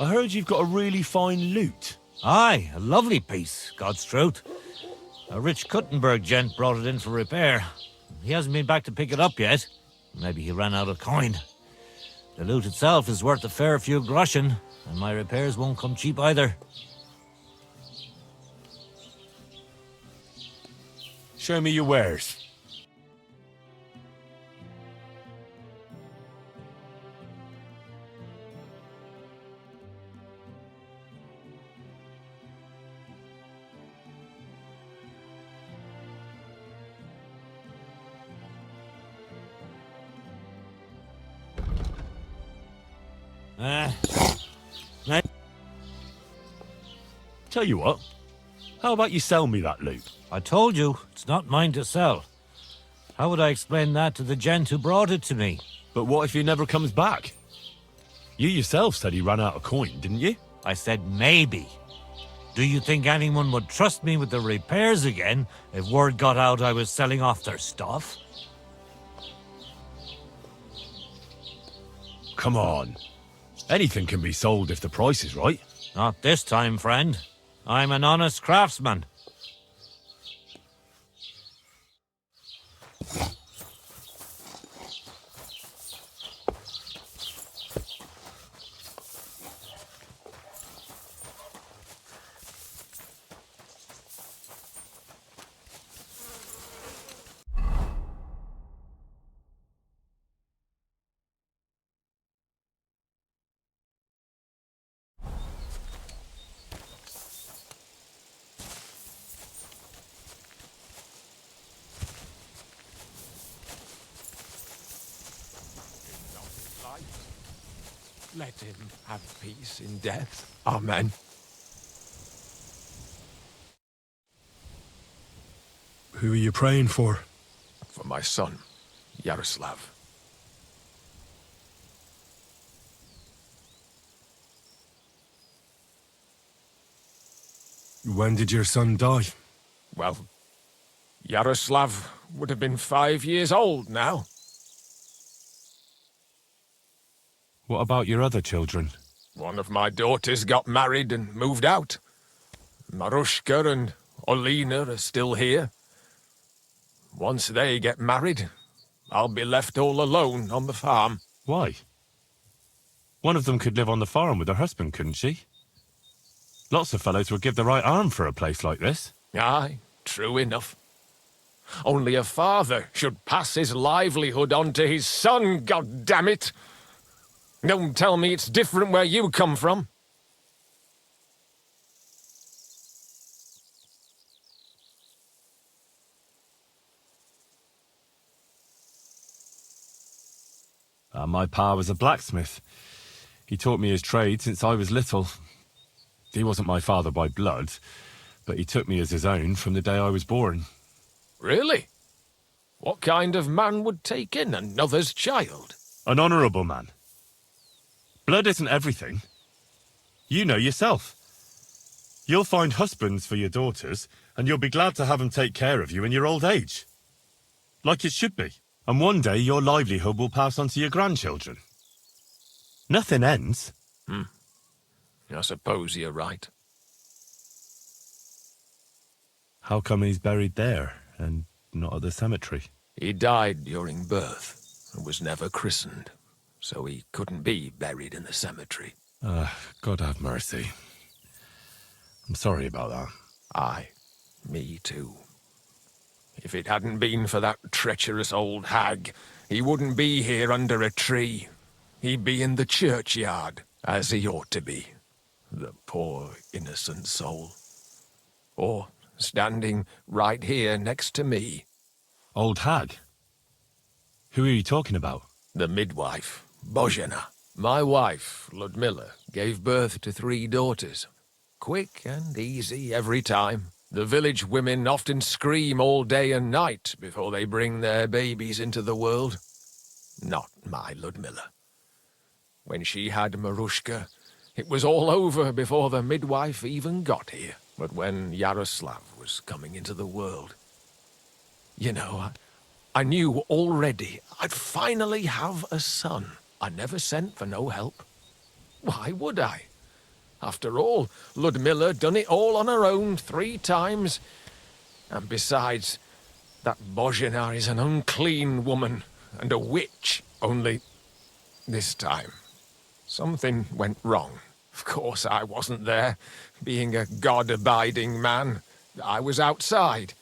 I heard you've got a really fine lute. Aye, a lovely piece, God's truth. A rich Kuttenberg gent brought it in for repair. He hasn't been back to pick it up yet. Maybe he ran out of coin. The lute itself is worth a fair few groschen, and my repairs won't come cheap either. Show me your wares. Tell you what, how about you sell me that lute? I told you, it's not mine to sell. How would I explain that to the gent who brought it to me? But what if he never comes back? You yourself said he ran out of coin, didn't you? I said maybe. Do you think anyone would trust me with the repairs again if word got out I was selling off their stuff? Come on. Anything can be sold if the price is right. Not this time, friend. I'm an honest craftsman. Let him have peace in death. Amen. Who are you praying for? For my son, Yaroslav. When did your son die? Well, Yaroslav would have been 5 years old now. What about your other children? One of my daughters got married and moved out. Marushka and Olina are still here. Once they get married, I'll be left all alone on the farm. Why? One of them could live on the farm with her husband, couldn't she? Lots of fellows would give the right arm for a place like this. Aye, true enough. Only a father should pass his livelihood on to his son, goddammit! Don't tell me it's different where you come from. My pa was a blacksmith. He taught me his trade since I was little. He wasn't my father by blood, but he took me as his own from the day I was born. Really? What kind of man would take in another's child? An honourable man. Blood isn't everything. You know yourself. You'll find husbands for your daughters, and you'll be glad to have them take care of you in your old age. Like it should be. And one day your livelihood will pass on to your grandchildren. Nothing ends. I suppose you're right. How come he's buried there, and not at the cemetery? He died during birth, and was never christened, so he couldn't be buried in the cemetery. God have mercy. I'm sorry about that. Aye, me too. If it hadn't been for that treacherous old hag, he wouldn't be here under a tree. He'd be in the churchyard, as he ought to be. The poor, innocent soul. Or standing right here next to me. Old hag? Who are you talking about? The midwife, Bozhena. My wife, Ludmilla, gave birth to 3 daughters. Quick and easy every time. The village women often scream all day and night before they bring their babies into the world. Not my Ludmilla. When she had Marushka, it was all over before the midwife even got here. But when Yaroslav was coming into the world, you know, I knew already I'd finally have a son. I never sent for no help. Why would I? After all, Ludmilla done it all on her own 3 times. And besides, that Bozhena is an unclean woman and a witch. Only this time, something went wrong. Of course, I wasn't there. Being a God-abiding man, I was outside.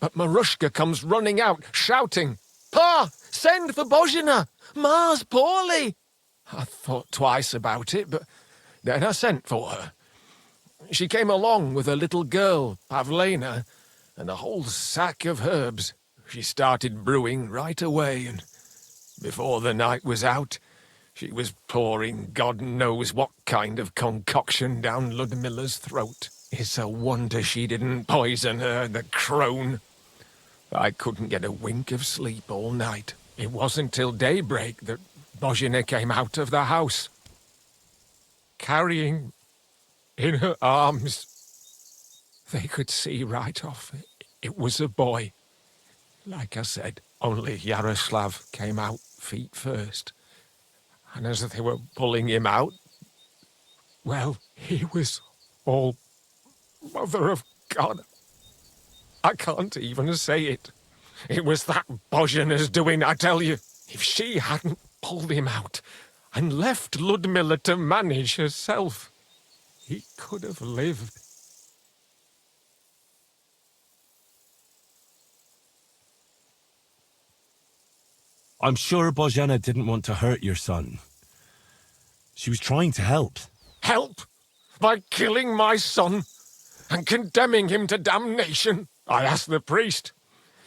But Marushka comes running out, shouting, "Pa! Send for Bozhena! Ma's poorly!" I thought twice about it, but then I sent for her. She came along with a little girl, Pavlena, and a whole sack of herbs. She started brewing right away, and before the night was out, she was pouring God knows what kind of concoction down Ludmilla's throat. It's a wonder she didn't poison her, the crone. I couldn't get a wink of sleep all night. It wasn't till daybreak that Bozhena came out of the house, carrying in her arms. They could see right off it was a boy. Like I said, only Yaroslav came out feet first. And as they were pulling him out, well, he was all Mother of God. I can't even say it. It was that Bozhena's doing, I tell you. If she hadn't pulled him out and left Ludmilla to manage herself, he could have lived. I'm sure Bozhena didn't want to hurt your son. She was trying to help. Help? By killing my son and condemning him to damnation? I asked the priest,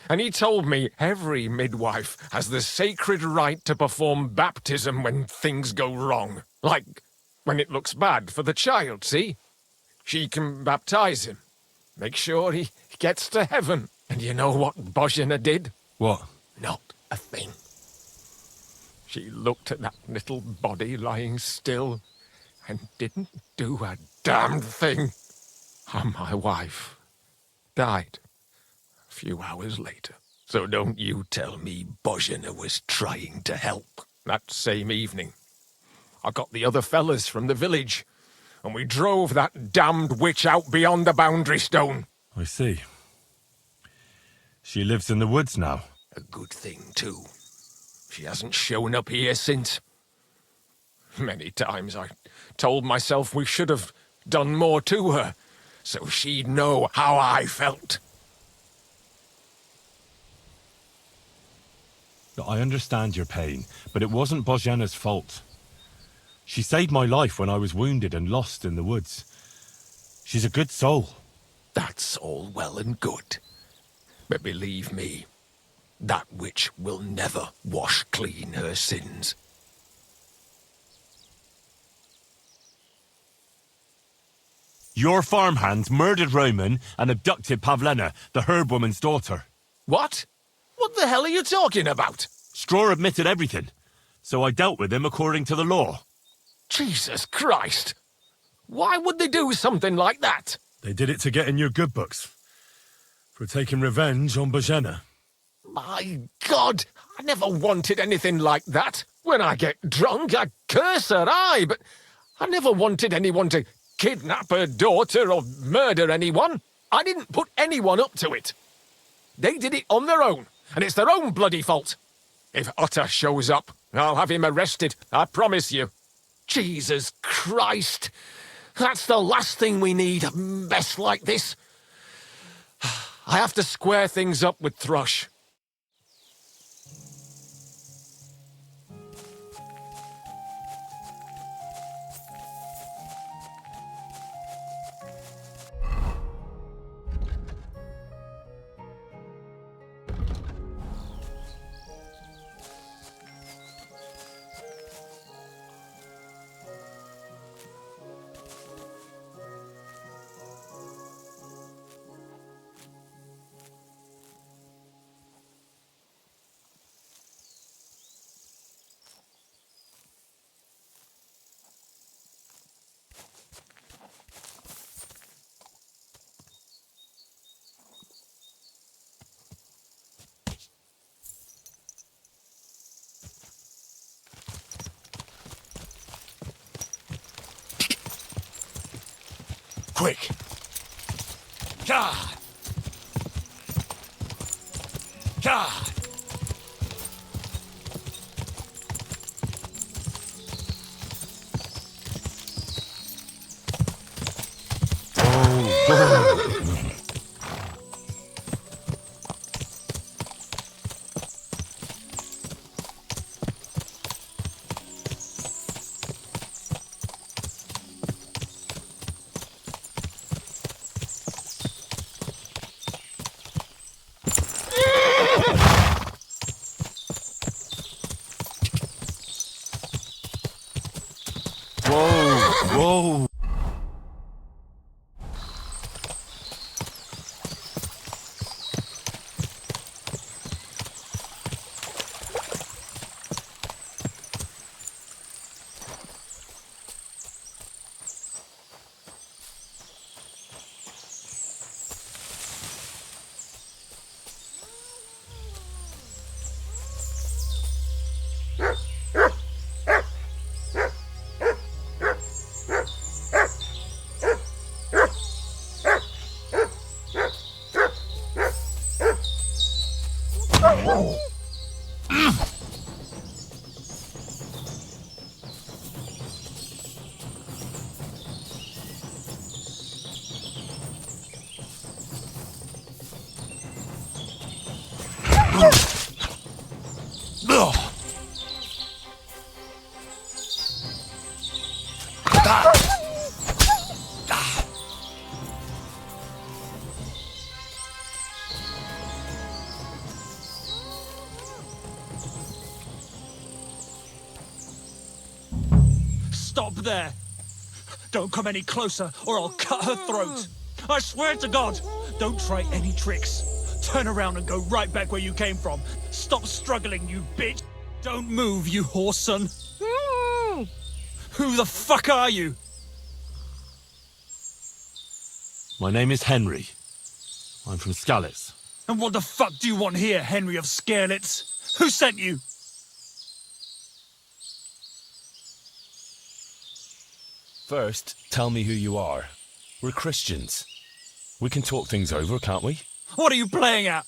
and he told me every midwife has the sacred right to perform baptism when things go wrong. Like when it looks bad for the child, see? She can baptize him, make sure he gets to heaven. And you know what Bozhena did? What? Not a thing. She looked at that little body lying still and didn't do a damn thing. And my wife died a few hours later. So don't you tell me Bozhena was trying to help. That same evening, I got the other fellas from the village, and we drove that damned witch out beyond the boundary stone. I see. She lives in the woods now. A good thing, too. She hasn't shown up here since. Many times I told myself we should have done more to her, so she'd know how I felt. I understand your pain, but it wasn't Bozhena's fault. She saved my life when I was wounded and lost in the woods. She's a good soul. That's all well and good. But believe me, that witch will never wash clean her sins. Your farmhands murdered Roman and abducted Pavlena, the herb woman's daughter. What? What the hell are you talking about? Straw admitted everything, so I dealt with him according to the law. Jesus Christ! Why would they do something like that? They did it to get in your good books. For taking revenge on Bojena. My God! I never wanted anything like that. When I get drunk, I curse her, aye, but I never wanted anyone to kidnap her daughter or murder anyone. I didn't put anyone up to it. They did it on their own, and it's their own bloody fault. If Otter shows up, I'll have him arrested, I promise you. Jesus Christ! That's the last thing we need, a mess like this. I have to square things up with Thrush. Quick! God! God! Whoa! Stop there! Don't come any closer, or I'll cut her throat! I swear to God! Don't try any tricks! Turn around and go right back where you came from! Stop struggling, you bitch! Don't move, you whoreson! Who the fuck are you? My name is Henry. I'm from Skalitz. And what the fuck do you want here, Henry of Skalitz? Who sent you? First, tell me who you are. We're Christians. We can talk things over, can't we? What are you playing at?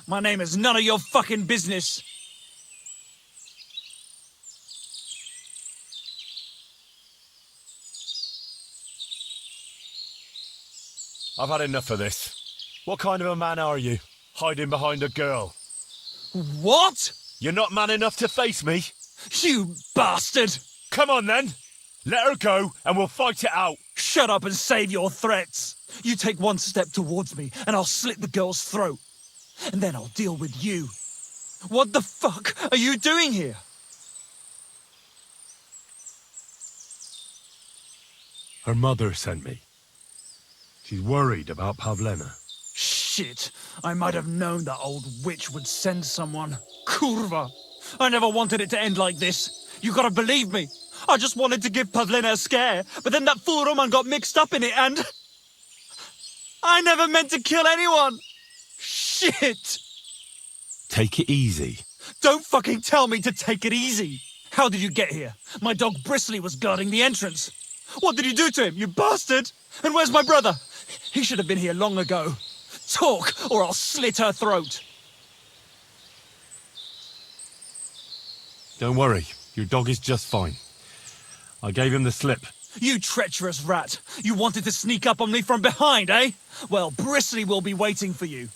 My name is none of your fucking business. I've had enough of this. What kind of a man are you? Hiding behind a girl. What? You're not man enough to face me? You bastard! Come on then! Let her go and we'll fight it out. Shut up and save your threats. You take one step towards me and I'll slit the girl's throat. And then I'll deal with you. What the fuck are you doing here? Her mother sent me. She's worried about Pavlena. Shit! Shit, I might have known that old witch would send someone. Kurva! I never wanted it to end like this. You gotta believe me. I just wanted to give Pavlina a scare, but then that fool Roman got mixed up in it and... I never meant to kill anyone! Shit! Take it easy. Don't fucking tell me to take it easy! How did you get here? My dog Bristly was guarding the entrance. What did you do to him, you bastard? And where's my brother? He should have been here long ago. Talk, or I'll slit her throat. Don't worry, your dog is just fine. I gave him the slip. You treacherous rat! You wanted to sneak up on me from behind, eh? Well, Bristly will be waiting for you.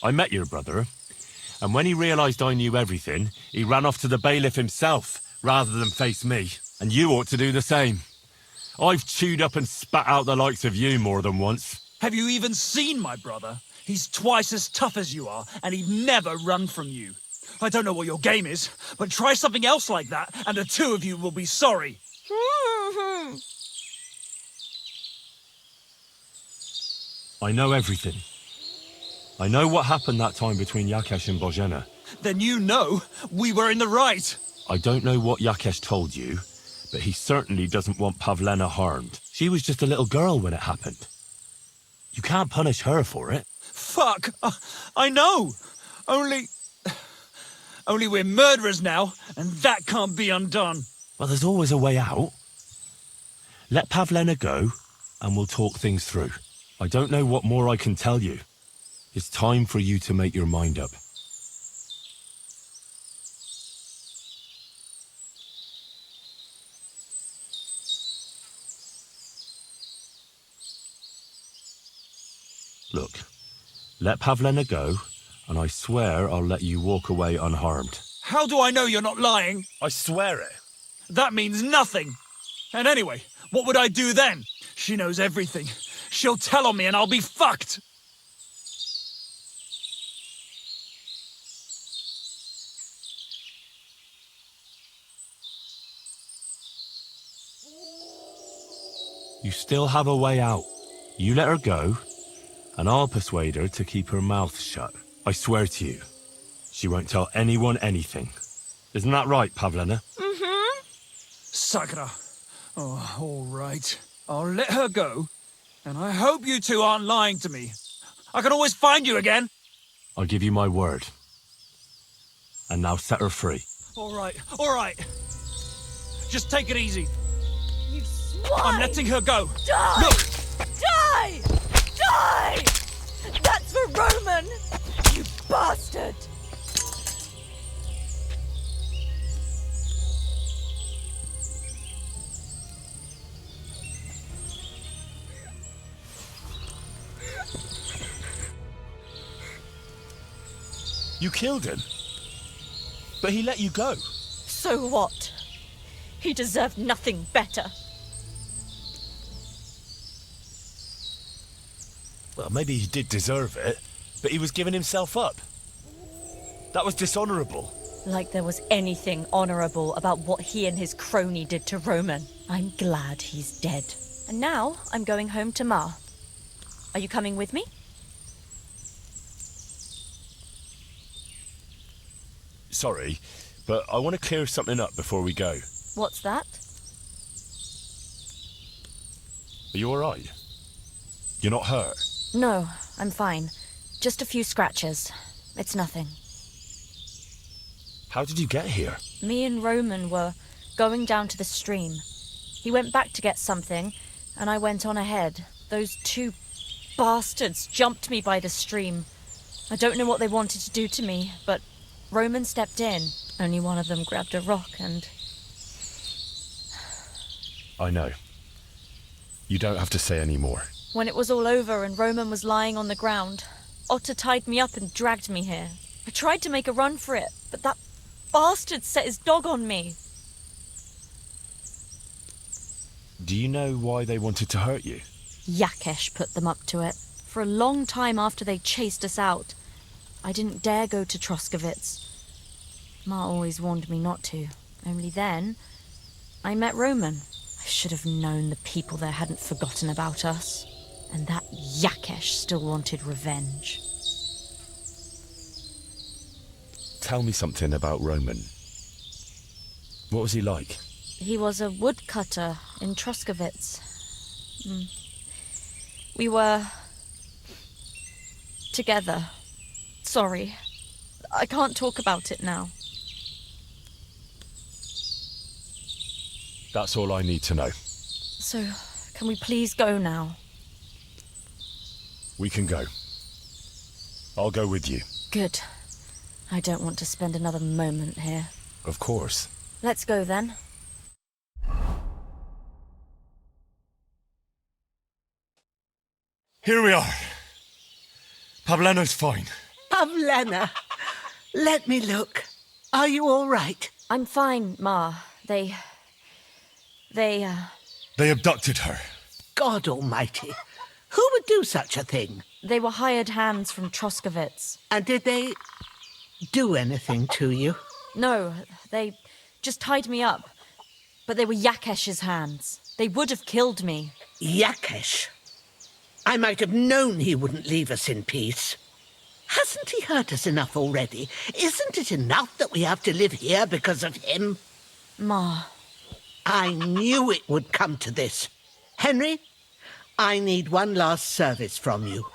I met your brother, and when he realised I knew everything, he ran off to the bailiff himself, rather than face me. And you ought to do the same. I've chewed up and spat out the likes of you more than once. Have you even seen my brother? He's twice as tough as you are, and he'd never run from you. I don't know what your game is, but try something else like that, and the two of you will be sorry. I know everything. I know what happened that time between Yakesh and Bozhena. Then you know we were in the right. I don't know what Yakesh told you, but he certainly doesn't want Pavlena harmed. She was just a little girl when it happened. You can't punish her for it. Fuck! I know! Only we're murderers now, and that can't be undone. Well, there's always a way out. Let Pavlena go, and we'll talk things through. I don't know what more I can tell you. It's time for you to make your mind up. Look, let Pavlena go, and I swear I'll let you walk away unharmed. How do I know you're not lying? I swear it. That means nothing. And anyway, what would I do then? She knows everything. She'll tell on me and I'll be fucked. You still have a way out. You let her go, and I'll persuade her to keep her mouth shut. I swear to you, she won't tell anyone anything. Isn't that right, Pavlena? Mm-hmm. Sakra. Oh, all right. I'll let her go, and I hope you two aren't lying to me. I can always find you again. I'll give you my word. And now set her free. All right, all right. Just take it easy. You swine! I'm letting her go. Die! Look! Die! Die! That's for Roman! You bastard! You killed him? But he let you go. So what? He deserved nothing better. Well, maybe he did deserve it, but he was giving himself up. That was dishonourable. Like there was anything honourable about what he and his crony did to Roman. I'm glad he's dead. And now I'm going home to Ma. Are you coming with me? Sorry, but I want to clear something up before we go. What's that? Are you alright? You're not hurt? No, I'm fine. Just a few scratches. It's nothing. How did you get here? Me and Roman were going down to the stream. He went back to get something, and I went on ahead. Those two bastards jumped me by the stream. I don't know what they wanted to do to me, but Roman stepped in. Only one of them grabbed a rock and... I know. You don't have to say any more. When it was all over and Roman was lying on the ground, Otter tied me up and dragged me here. I tried to make a run for it, but that bastard set his dog on me. Do you know why they wanted to hurt you? Yakesh put them up to it. For a long time after they chased us out, I didn't dare go to Troskovitz. Ma always warned me not to. Only then, I met Roman. I should have known the people there hadn't forgotten about us. And that Yakesh still wanted revenge. Tell me something about Roman. What was he like? He was a woodcutter in Troskovitz. We were... together. Sorry. I can't talk about it now. That's all I need to know. So, can we please go now? We can go. I'll go with you. Good. I don't want to spend another moment here. Of course. Let's go then. Here we are. Pavlena's fine. Pavlena, let me look. Are you all right? I'm fine, Ma. They abducted her. God almighty. Who would do such a thing? They were hired hands from Troskovitz. And did they do anything to you? No, they just tied me up. But they were Yakesh's hands. They would have killed me. Yakesh? I might have known he wouldn't leave us in peace. Hasn't he hurt us enough already? Isn't it enough that we have to live here because of him? Ma. I knew it would come to this. Henry, I need one last service from you.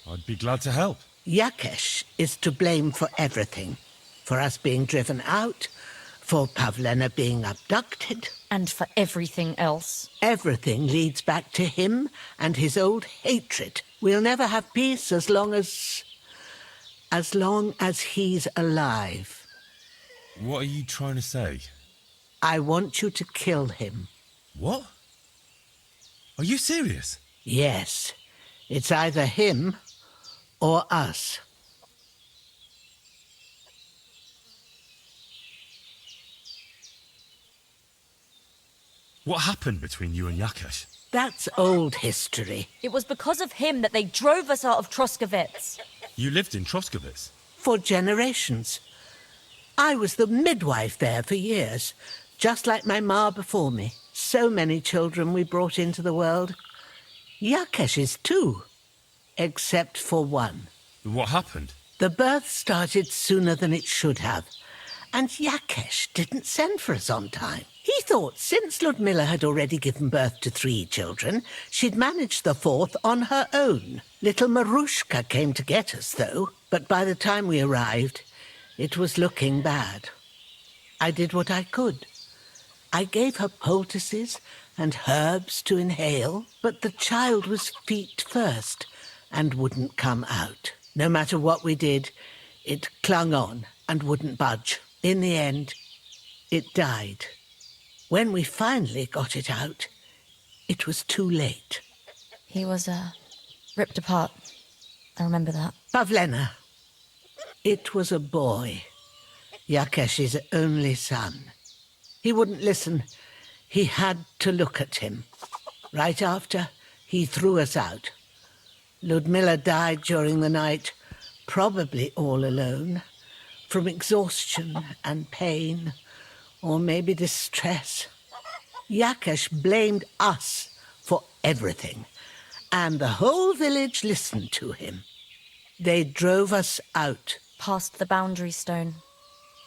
I'd be glad to help. Yakesh is to blame for everything. For us being driven out, for Pavlena being abducted. And for everything else. Everything leads back to him and his old hatred. We'll never have peace as long as he's alive. What are you trying to say? I want you to kill him. What? Are you serious? Yes. It's either him or us. What happened between you and Yakesh? That's old history. It was because of him that they drove us out of Troskovitz. You lived in Troskovitz? For generations. I was the midwife there for years, just like my ma before me. So many children we brought into the world. Yakesh's too, except for one. What happened? The birth started sooner than it should have, and Yakesh didn't send for us on time. He thought since Ludmilla had already given birth to 3 children, she'd managed the 4th on her own. Little Marushka came to get us, though, but by the time we arrived, it was looking bad. I did what I could. I gave her poultices and herbs to inhale, but the child was feet first and wouldn't come out. No matter what we did, it clung on and wouldn't budge. In the end, it died. When we finally got it out, it was too late. He was, ripped apart. I remember that. Pavlena. It was a boy. Yakesh's only son. He wouldn't listen. He had to look at him. Right after, he threw us out. Ludmilla died during the night, probably all alone, from exhaustion and pain, or maybe distress. Yakesh blamed us for everything, and the whole village listened to him. They drove us out. Past the boundary stone.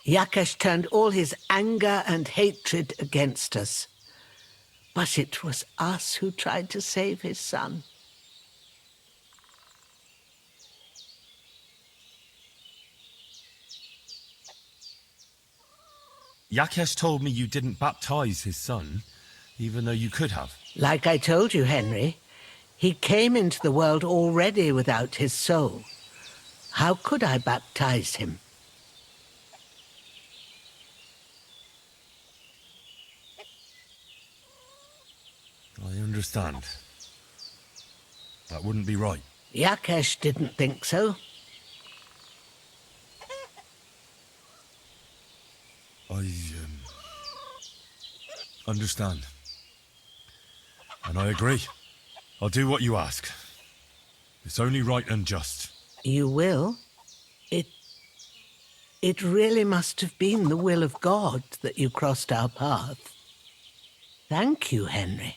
Yakesh turned all his anger and hatred against us. But it was us who tried to save his son. Yakesh told me you didn't baptize his son, even though you could have. Like I told you, Henry, he came into the world already without his soul. How could I baptize him? I understand. That wouldn't be right. Yakesh didn't think so. I, understand. And I agree. I'll do what you ask. It's only right and just. You will? It really must have been the will of God that you crossed our path. Thank you, Henry.